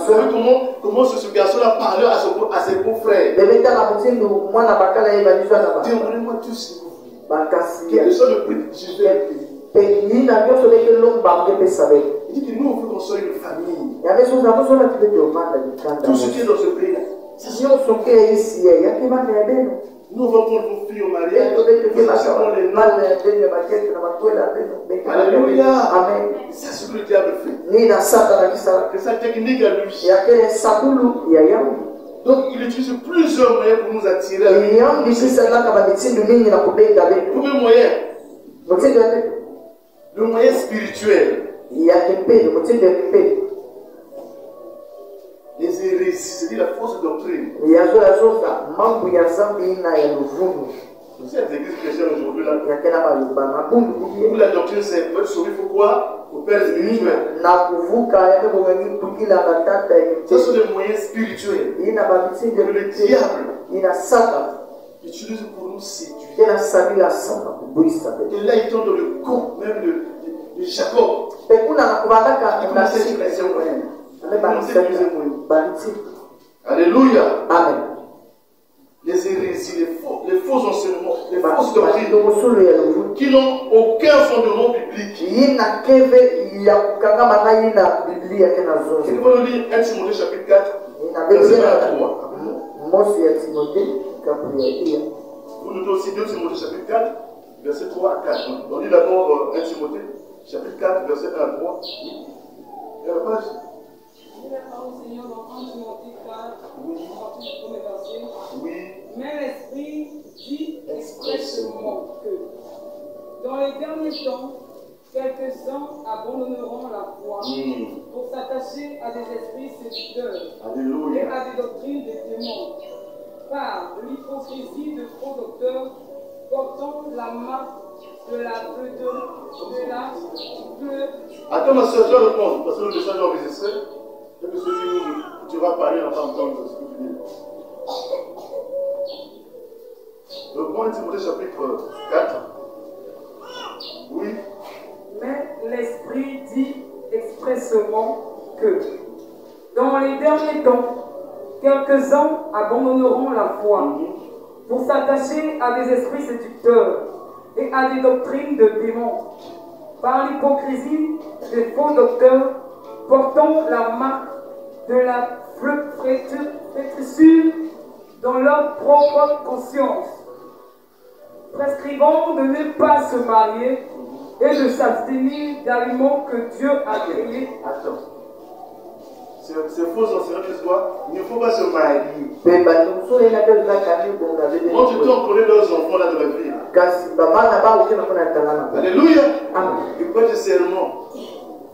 savez comment ce garçon-là parlait à ses beaux-frères? Demandez-moi tout ce que vous voulez. Quel soit le prix, je vais. Il dit que nous, on veut qu'on soit une famille. Tout ce qui est dans ce pays-là. Nous, on va prendre vos filles au mariage. Alléluia. Amen. C'est ce que le diable fait. C'est sa technique à lui. Donc, il utilise plusieurs moyens pour nous attirer. Premier moyen, le moyen spirituel. Les hérésies, c'est-à-dire la fausse doctrine. Vous savez, les églises chrétiennes aujourd'hui, là, où la doctrine c'est votre sauver, il faut quoi? Au Père spirituel. Ce sont des moyens spirituels que le diable utilise pour nous séduire. Et là, il tombe dans le camp même de Jacob. Alléluia. Amen. Les hérésies, les faux enseignements, les fausses doctrines qui n'ont aucun fondement biblique. Et nous allons lire 1 Timothée chapitre 4, verset 23. Vous notez aussi 2 Timothée chapitre 4, verset 3 à 4. On lit d'abord 1 Timothée. chapitre 4, verset 1 à 3. Et la page. La parole du Seigneur dans 1 Timothée 4, Oui. à partir du premier verset. Oui. Mais l'Esprit dit expressément que dans les derniers temps, quelques-uns abandonneront la foi pour s'attacher à des esprits séducteurs et Alléluia. à des doctrines de démons, par l'hypocrisie de faux docteurs portant la marque de la Attends, ma soeur, je vais répondre, parce que le message est enregistré. Et que ceux qui tu vas parler, on va entendre ce que tu dis. Reprends 1 Timothée chapitre 4. Oui. Mais l'Esprit dit expressément que dans les derniers temps, quelques-uns abandonneront la foi pour s'attacher à des esprits séducteurs et à des doctrines de démons, par l'hypocrisie des faux docteurs portant la marque de la flétrissure dans leur propre conscience, prescrivant de ne pas se marier et de s'abstenir d'aliments que Dieu a créés. Attends. C'est faux enseignant que toi, il ne faut pas se marier. Quand tu t'en connais leurs enfants là de la vie. Alléluia. Ils prêtent des serments.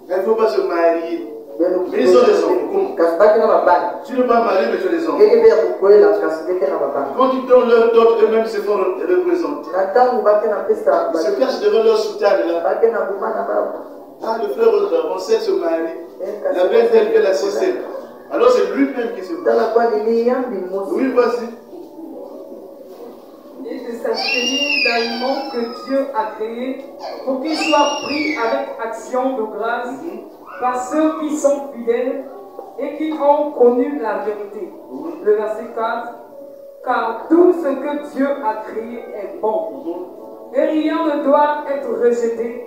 Il ne faut pas se marier. Mais ils ont des enfants. Tu ne peux pas marier, mais tu as des enfants. Quand tu donnes leur dot, eux-mêmes se font représenter. Ils se cachent devant leur soutane là. Ah, le frère Ronsel se marie. La belle telle qu'elle assistait. Alors c'est lui-même qui se marie. Oui, vas-y. Et de s'abstenir d'aliments que Dieu a créés pour qu'ils soient pris avec action de grâce par ceux qui sont fidèles et qui ont connu la vérité. Le verset 4. Car tout ce que Dieu a créé est bon. Et rien ne doit être rejeté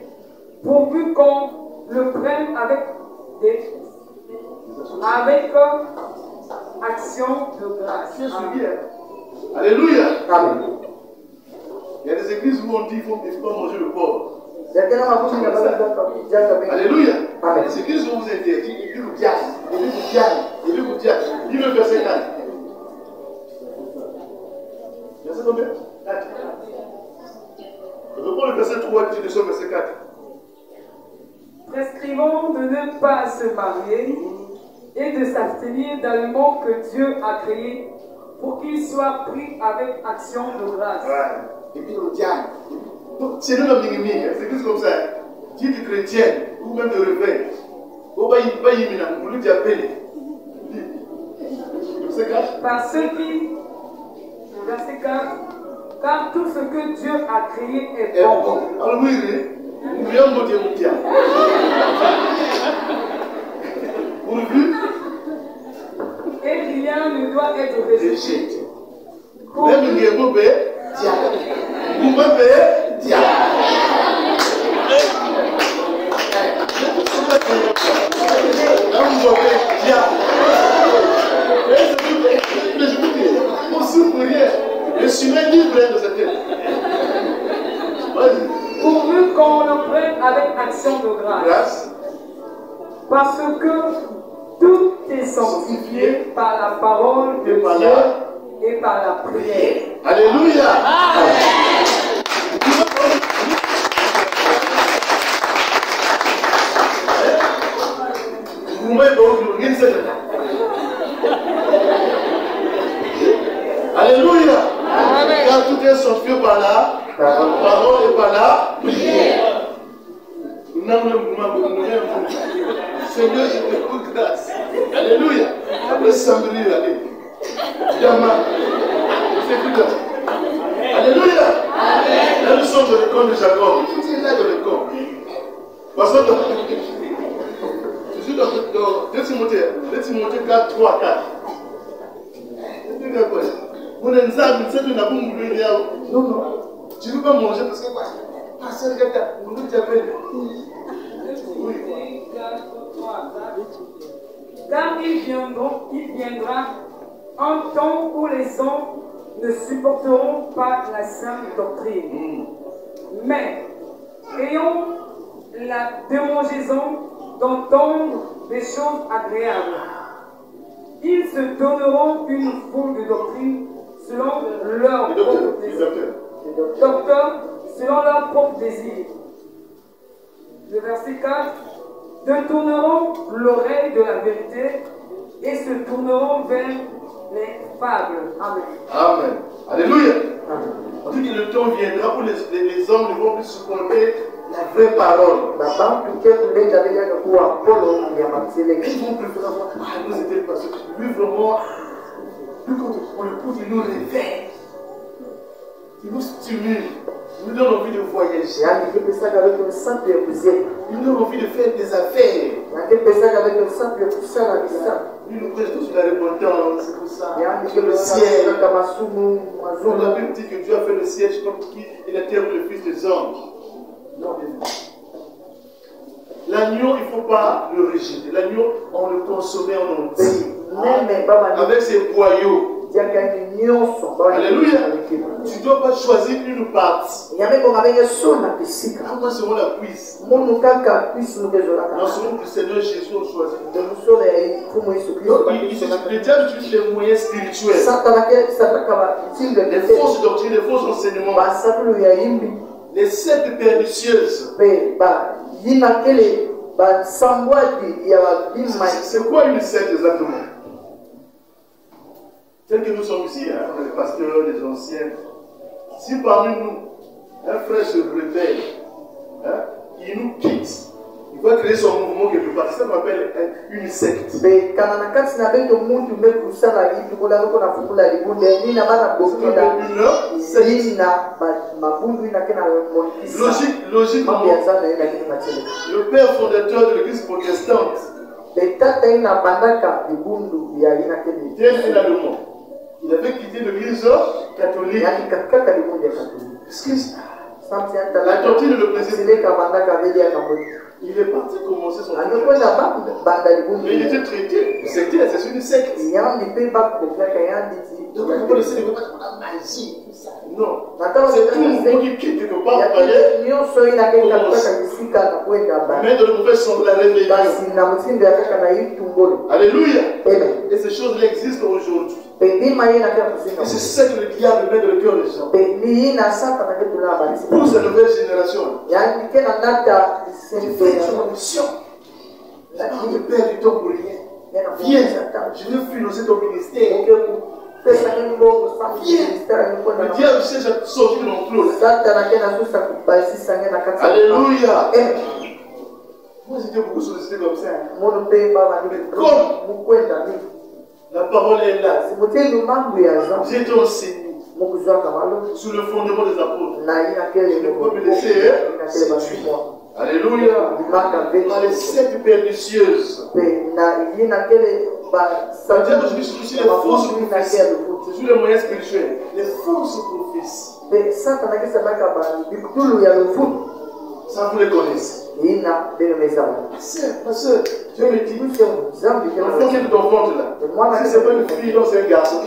pourvu qu'on le prenne avec action de grâce. Alléluia. Amen. Il y a des églises où on dit qu'il ne faut pas manger le porc. Alléluia. Amen. Les églises où vous êtes il vous diable, il vous diable. Il veut verset 4. Verset combien? 4. Je reprends le verset 3 qui dit sur verset 4. Prescrivant de ne pas se marier et de s'abstenir d'aliments que Dieu a créés pour qu'ils soient pris avec action de grâce. Ouais. Et puis le diable. C'est nous l'homme ennemi, c'est plus comme ça. Dieu de chrétienne ou même de rebelle. On va y mener, on lui dit appeler. Verset 4. Par ceux qui, verset 4, car tout ce que Dieu a créé est bon. Alors oui, nous voyons mon Dieu, mon diable. Pourvu. Et rien ne doit être rejeté. Même le mauvais diable. Vous mauvais diable. Là, vous mauvais diable. Mais je vous dis, on souffre rien. Je suis même libre de cette tête. Vas-y. Pourvu qu'on le prenne avec action de grâce. Grâce. Parce que tout est sanctifié par la parole de Dieu et par la prière. Alléluia. Alléluia. Car tout est sanctifié par la parole et par la prière. Seigneur, je te rends grâce. Alléluia. Après samedi, allez. C'est plus. Alléluia. Là, nous sommes dans le camp de Jacob. Tout est là dans le camp. Parce que je suis dans 2 Timothée 4, 3, 4. Mon ensemble, c'est une abondance. Non, non. Tu ne peux pas manger parce que pasteur Gata, on nous appelle. Oui. Car il viendra un temps où les hommes ne supporteront pas la sainte doctrine, mais ayant la démangeaison d'entendre des choses agréables. Ils se donneront une foule de doctrines selon leur propre désir. Docteurs, selon leur propre désir. Le verset 4. Détourneront l'oreille de la vérité et se tourneront vers les fables. Amen. Amen. Alléluia. On dit que le temps viendra où les hommes ne vont plus supporter la vraie parole. Ils vont préférer avoir nous étions parce que lui vraiment, plus quand on l'écoute, il nous réveille. Il nous stimule. Il nous donne envie de voyager. Il nous donne envie de faire des affaires. Il nous prêche tous sur la repentance, c'est pour ça. Sur le ciel. La Bible dit que Dieu a fait le ciel, je sais pas pour qui, et la terre pour le Fils des hommes. Non, l'agneau, il ne faut pas le rejeter. L'agneau, on le consommait en entier. Avec ses boyaux. Alléluia. Tu ne dois pas choisir une partie. Moi, selon la cuisse. Non, selon le Seigneur Jésus, on choisit. Le diable utilise les moyens spirituels. Les fausses doctrines, les faux enseignements. Les sectes pernicieuses. C'est quoi une secte exactement? Tel que nous sommes ici, hein, les pasteurs, les anciens. Si parmi nous, un frère se rebelle, hein, il nous quitte, il va créer son mouvement quelque part. Ça m'appelle une secte. Logiquement, le père fondateur de l'église protestante, il avait quitté l'église catholique. La doctrine le président. Il est parti commencer son mais il était traité. C'est une secte. Donc, on peut laisser les magie. Non. C'est tout le monde qui quitte quelque part. Mais de mauvais sont la rébellion. Alléluia. Et ces choses-là existent aujourd'hui. Et c'est ça que le diable met dans le cœur des gens. Pour cette nouvelle génération. C'est une mission. Tu perds du temps pour rien. Viens, je veux financer ton ministère. Viens. Le diable cherche à sortir de l'enclos. Alléluia. Moi j'étais beaucoup sollicité comme ça. Comme la parole est là. J'ai été enseigné sous le fondement des apôtres. Je ne peux pas me laisser séduire. Alléluia. Dans les sectes pernicieuses. C'est-à-dire que je me suis touché les fausses prophéties. C'est sur les moyens spirituels. Les fausses prophéties. Ça, vous les connaissez. Ma soeur, Dieu me dit, l'enfant qui est de ton ventre là, si ce n'est pas une fille, non, c'est un garçon.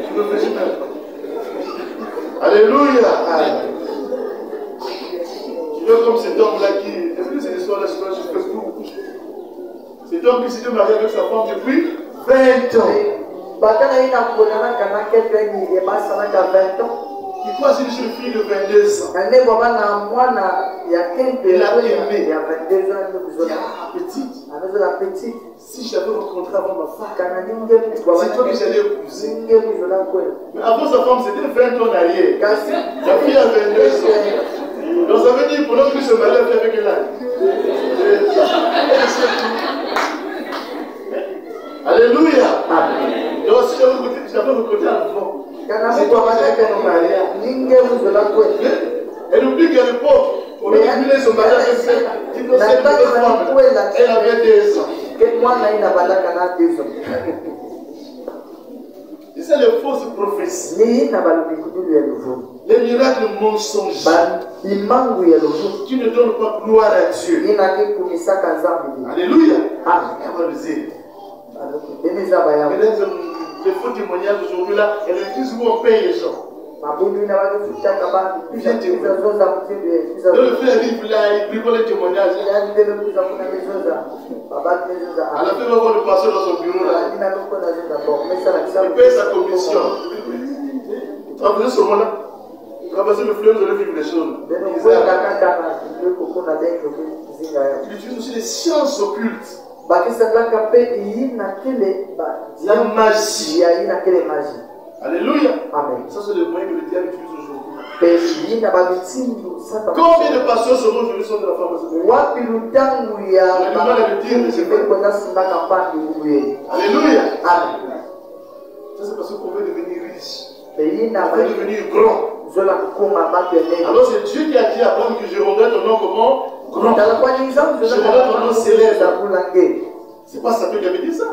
Je me fais juste Alléluia. Tu vois comme cet homme-là qui... Est-ce que c'est l'histoire de la sur Facebook? Cet homme qui s'était marié avec sa femme depuis 20 ans. Il croit sur une fille de 22 ans. Il a aimé. La petite. Si j'avais rencontré avant ma femme, c'est toi que j'allais épouser. Mais avant sa femme, c'était 20 ans derrière. La fille a 22 ans. Donc ça veut dire pendant que se marie avec elle. Alléluia. Donc si j'avais rencontré avant, c'est toi que j'allais marier. Elle oublie qu'à l'époque, on a cumulé son mariage avec elle avait 2 ans. C'est ça les fausses prophéties. Les miracles mensongers. Tu ne donnes pas gloire à Dieu. Alléluia. Les faux témoignages aujourd'hui là, elles refusent où on paye les gens. Le frère arrive là, il bricole le témoignage. À la fin, il va voir le pasteur dans son bureau là. Il paye sa commission. Vous avez ce moment-là. Quand vous avez le fleuve, vous allez vivre les choses. Il utilise aussi les sciences occultes. La magie. Alléluia. Amen. Ça, c'est le moyen que le diable utilise aujourd'hui. Combien Combien de pasteurs seront aujourd'hui sont de la pharmacie? Alléluia. Amen. Ça, c'est parce qu'on veut devenir riche. On veut devenir grand. Alors, c'est Dieu qui a dit à Abraham que je rendrai ton nom comment? Grand. Je rendrai ton nom célèbre. C'est pas Satan qui avait dit ça.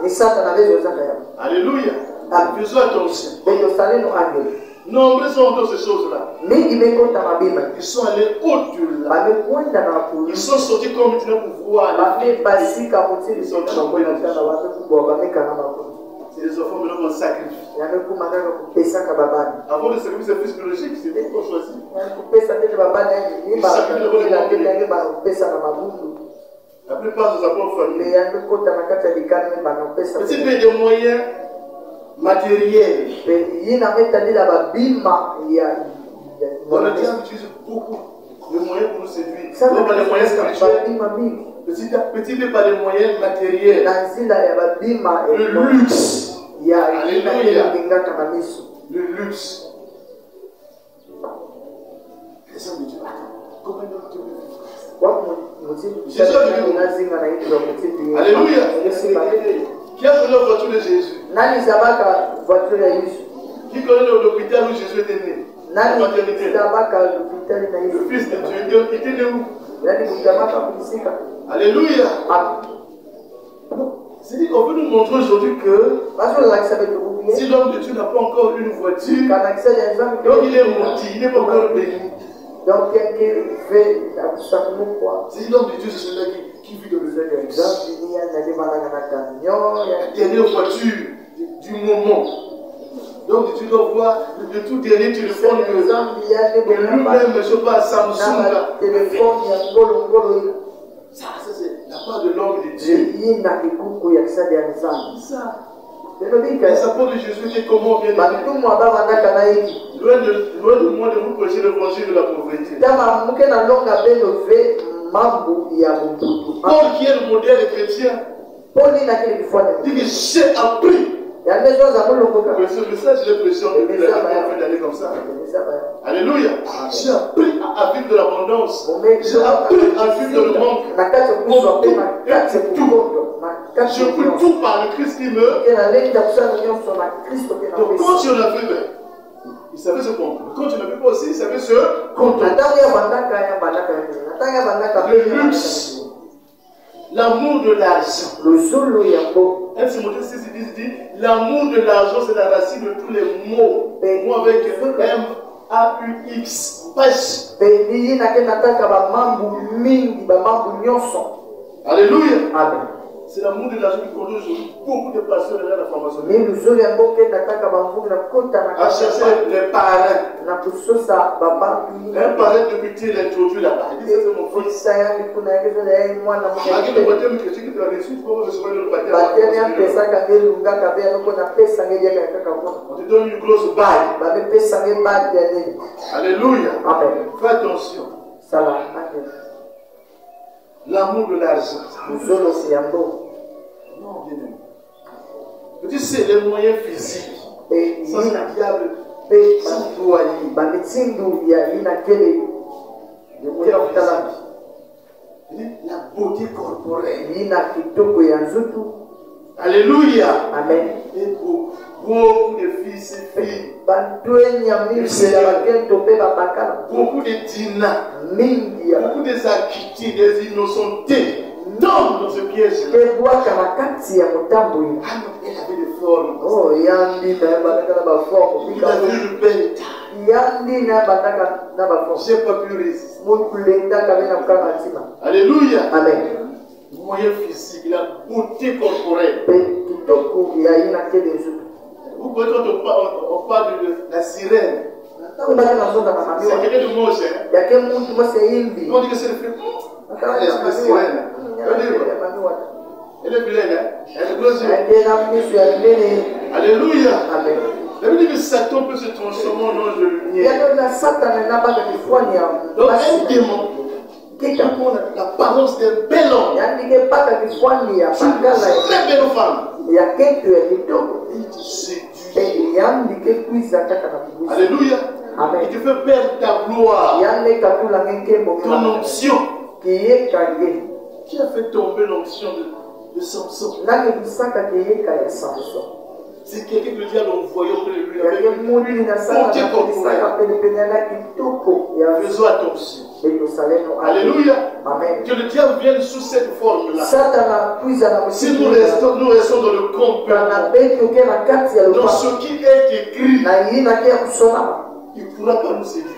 Alléluia. Faisons attention. Nombreux sont dans ces choses-là. Ils sont allés au-delà. Ils sont sortis comme ils pour voir. Ils sont tombés dans c'est les enfants maintenant qu'on sacrifie. Avant de sacrifier ses fils biologiques, c'est eux qu'on choisit. La plupart de nos apôtres familiaux. Petit peu de moyens matériels. On a déjà utilisé beaucoup de moyens pour nous séduire. Non pas les moyens spirituels. Petit peu par les moyens matériels. Le luxe. Alléluia. Le luxe. Les hommes de Dieu. Comment ils doivent Alléluia. Qui a connu la voiture de Jésus? Qui connaît l'hôpital où Jésus était né? La maternité. Le Fils de Dieu était né où? Alléluia. C'est-à-dire qu'on veut nous montrer aujourd'hui que si l'homme de Dieu n'a pas encore une voiture, donc il est maudit, il n'est pas encore béni. Donc, si l'homme de Dieu, c'est celui-là qui vit dans le luxe. La dernière voiture du moment. Donc tu dois voir le tout dernier téléphone que lui-même ne soit pas Samsung. Ça c'est la part de l'homme de Dieu. Ça. Les apôtres de Jésus étaient comment bien loin de moi de vous prêcher l'évangile de la pauvreté. Paul qui est le modèle des chrétiens dit que j'ai appris. Le message de pression depuis la fin d'année comme ça. Alléluia. J'ai appris à vivre de l'abondance. J'ai appris à vivre de le manque. Je peux tout par le Christ qui meurt. Donc quand tu en as vu, il savait se comprendre. Quand tu n'as vu pas aussi, il savait se comprendre. Le luxe. L'amour de l'argent. Un Timothée 6 dit l'amour de l'argent c'est la racine de tous les mots. Moi avec M-A-U-X. Pêche. Alléluia. Amen. C'est l'amour de l'argent qui conduit aujourd'hui beaucoup de pasteurs derrière la formation. À chercher les parrains. Un parrain de pitié l'introduit là-bas. Il dit c'est mon fils. Malgré le baptême chrétien qui te l'a reçu, tu peux recevoir le baptême. On te donne une grosse bague. Alléluia. Amen. Fais attention. L'amour de l'argent. Non, bien aimé. Petit, c'est les moyens physiques. Ça, c'est le diable. La beauté corporelle. Alléluia. Amen. Et beaucoup de fils et filles. Beaucoup de dinas. Beaucoup des acquittés, des innocentés. Non, dans ce piège. Elle avait des formes. Il avait une belle taille. J'ai pas pu résister. Alléluia. Amen. Moyen physique, la beauté corporelle. Vous voyez quand on parle de la sirène. C'est quelqu'un de moche. On dit que c'est le film. Elle est spéciale. Elle est vilaine. Elle est grosse. Alléluia. La Bible dit que Satan peut se transformer en ange de lumière. Donc un démon qui a l'apparence d'un bel homme, une très belle femme, il te séduit. Alléluia. Il te fait perdre ta gloire, ton onction. Qui a fait tomber l'onction de Samson? C'est quelqu'un que le diable a envoyé auprès de lui avec une bonté corporelle. Faisons attention. Alléluia. Que le diable vienne sous cette forme-là. Si nous restons dans le complot, dans ce qui est écrit, il ne pourra pas nous séduire.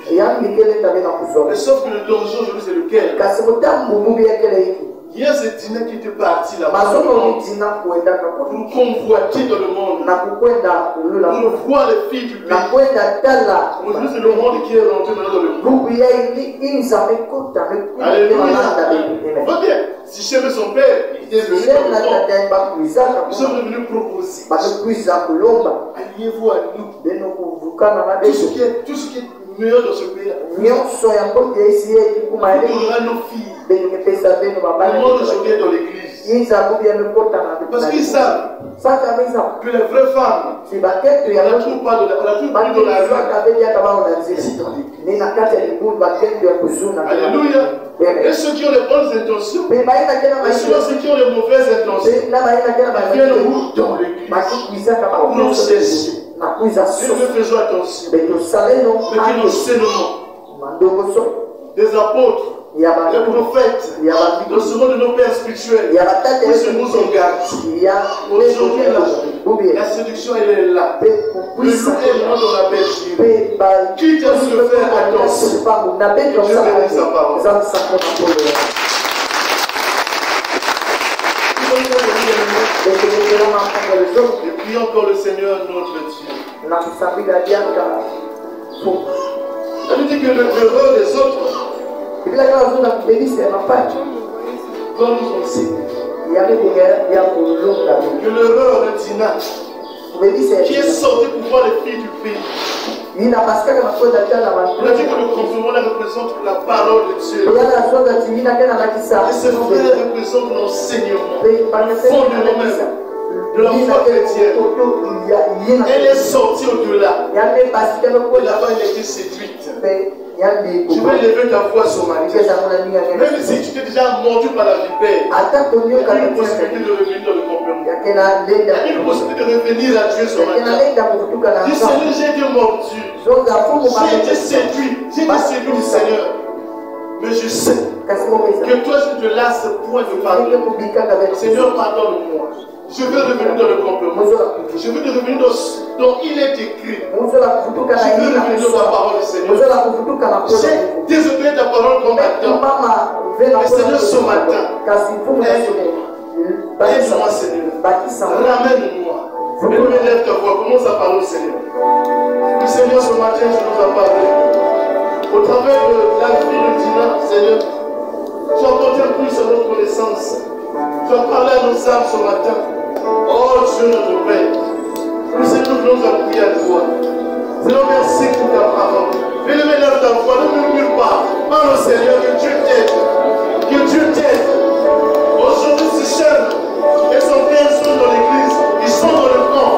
Mais sauf que le danger aujourd'hui, c'est lequel? Il y a ce dîner qui était parti là-bas pour convoiter dans le monde, pour voir les filles du pays. Aujourd'hui, c'est le monde qui est rentré maintenant dans le monde. Alléluia. Va bien. Si j'aimais son père, il est venu dans le monde. Nous sommes venus proposer. Alliez-vous à nous. Tout ce qui est meilleur dans ce pays. On aura nos filles. Le monde aujourd'hui est dans l'église. Parce qu'ils savent que les vraies femmes, on ne la trouve pas dans la rue. C'est dans l'église. Alléluia. Et ceux qui ont les bonnes intentions, et ceux qui ont les mauvaises intentions, ils viennent où? Dans l'église. Nous cessons. Nous faisons attention. Mais que nos enseignements des apôtres, des prophètes, nous serons de nos pères spirituels, puisque nous en gardons. Aujourd'hui, la séduction, elle est là. Le loup est mort dans la bergerie. Quitte à se faire attention. Dieu bénit sa parole. Et prions encore le Seigneur notre Dieu. La Bible dit que l'erreur des autres doit nous enseigner. Que l'erreur de Dina, qui est sortie pour voir les filles du pays, on a dit que le confirmant représente la parole de Dieu. Et ces frères représentent l'enseignement, le fondement même de la foi chrétienne. Elle est sortie au-delà. Et là-bas, elle a été séduite. Tu vas lever ta voix sur ma vie. Même si tu t'es déjà mordu par la vipère, il y a une possibilité de revenir dans le complément. Il y a une possibilité de revenir à Dieu ce matin. Dis Seigneur, j'ai été mordu. J'ai été séduit. J'ai été séduit du Seigneur. Mais je sais que toi, je te lasse point de pardon. Seigneur, pardonne-moi. Je veux revenir dans le complément. Je veux revenir dans il est écrit. Je veux revenir dans ta parole, Seigneur. J'ai désobéi ta parole comme Adam. Mais Seigneur, ce matin, aide-moi, Seigneur. Ramène-moi. Élève ta voix. Commence à parler, Seigneur. Oui, Seigneur, ce matin, tu nous as parlé. Au travers de la vie de Dina, Seigneur, tu as apporté plus à notre connaissance. Tu as parlé à nos âmes ce matin. Oh Dieu notre Père, nous Seigneur, nous appuyer à toi. Seigneur, merci pour ta parole. Élève ta voix, ne murmure pas. Parle au Seigneur, que Dieu t'aide. Que Dieu t'aide. Aujourd'hui, ces jeunes et son père sont dans l'église, ils sont dans le camp.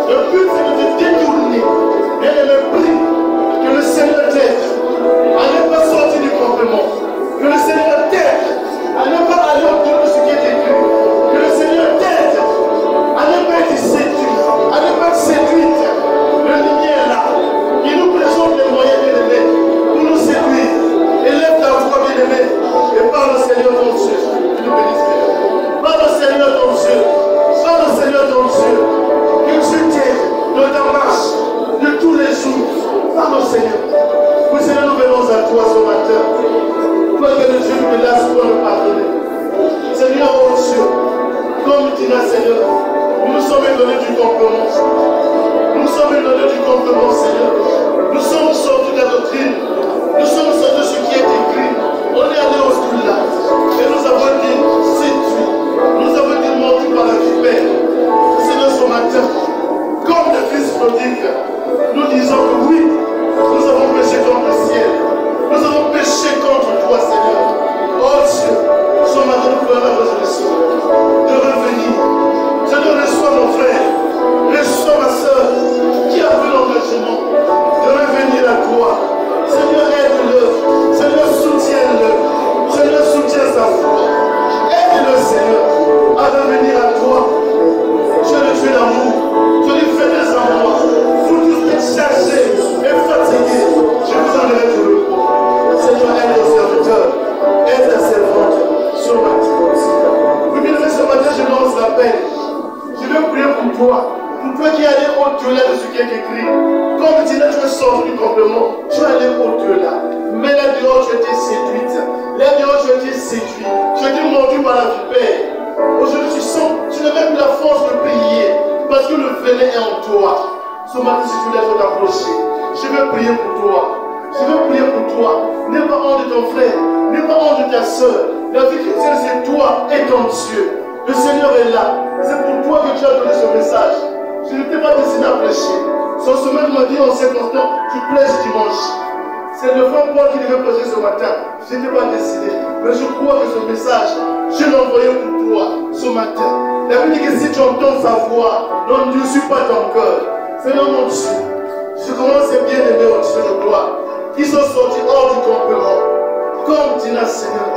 Le but, c'est de te détourner. Et de me prie que le Seigneur t'aide. dehors, tu as été séduite. Là dehors, tu as été séduit. Tu as été mordu par la vipère. Aujourd'hui, tu n'as même plus la force de prier parce que le venin est en toi. Ce matin, si tu laisses t'approcher, je veux prier pour toi. Je veux prier pour toi. N'aie pas honte de ton frère. N'aie pas honte de ta soeur. La vie chrétienne, c'est toi et ton Dieu. Le Seigneur est là. C'est pour toi que tu as donné ce message. Je ne t'ai pas destiné à prêcher. Son semaine m'a dit en circonstance, tu prêches dimanche. C'est le frère Paul qui devait prêcher ce matin. Je n'étais pas décidé. Mais je crois que ce message, je l'ai envoyé pour toi ce matin. La Bible dit que si tu entends sa voix, ne suis pas ton cœur. Seigneur mon Dieu, je commence à bien aimer au Dieu de gloire. Ils sont sortis hors du campement. Comme Dina, Seigneur.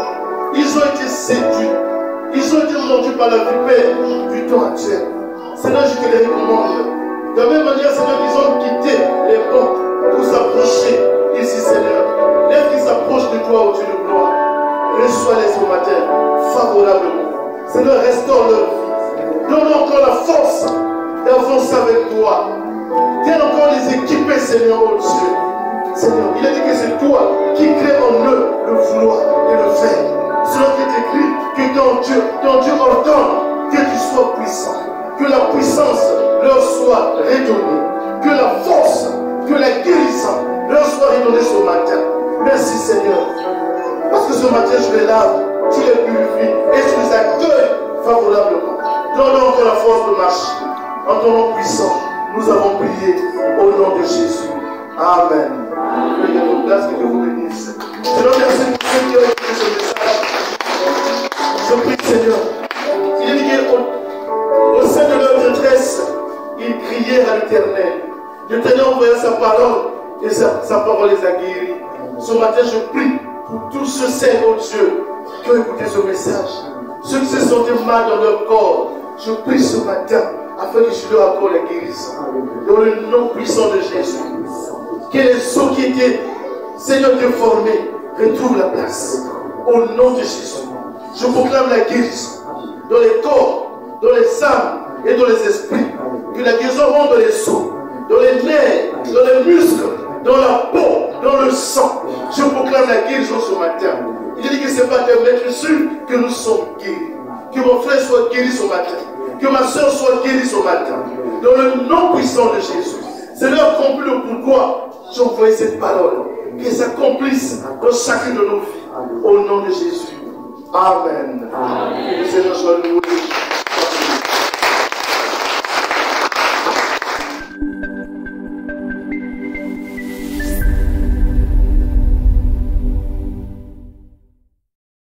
Ils ont été séduits. Ils ont été mordus par la vipère du temps actuel. Seigneur, je te les recommande. De la même manière, Seigneur, ils ont quitté les bancs pour s'approcher ici, Seigneur. Lève qu'ils s'approchent de toi, au Dieu de gloire. Reçois-les ce matin, favorablement. Seigneur, restaure leur vie. Donne encore la force d'avancer avec toi. Viens encore les équiper, Seigneur, oh Dieu. Seigneur, il a dit que c'est toi qui crée en eux le vouloir et le faire. Selon qui est écrit que ton Dieu ordonne que tu sois puissant, que la puissance leur soit redonnée, que la force, que la guérison leur soit redonnée ce matin. Merci Seigneur, parce que ce matin je les lave, tu les purifies et tu les accueilles favorablement. Donne-nous encore la force de marcher. En ton nom puissant, nous avons prié au nom de Jésus. Amen. Veuillez à votre place, que Dieu vous bénisse. Je remercie pour ceux qui ont écouté ce message. Je prie Seigneur. Il est dit qu'au sein de leur détresse, ils crièrent à l'Éternel. L'Éternel envoya sa parole et sa parole les a guéris. Ce matin, je prie pour tous ceux, Seigneur Dieu, qui ont écouté ce message. Ceux qui se sentaient mal dans leur corps, je prie ce matin afin que je leur accorde la guérison. Dans le nom puissant de Jésus. Que les os qui étaient, Seigneur, déformés, retrouvent la place. Au nom de Jésus. Je proclame la guérison dans les corps, dans les âmes et dans les esprits. Que la guérison rentre dans les os, dans les nerfs, dans les muscles, dans la peau, dans le sang. Je proclame la guérison ce matin. Il dit que ce n'est pas de mettre sûr que nous sommes guéris. Que mon frère soit guéri ce matin. Que ma soeur soit guérie ce matin. Dans le nom puissant de Jésus. Seigneur, accomplis le pourquoi j'ai envoyé cette parole. Que s'accomplisse dans chacune de nos vies. Au nom de Jésus. Amen. Amen. Que le Seigneur soit loué.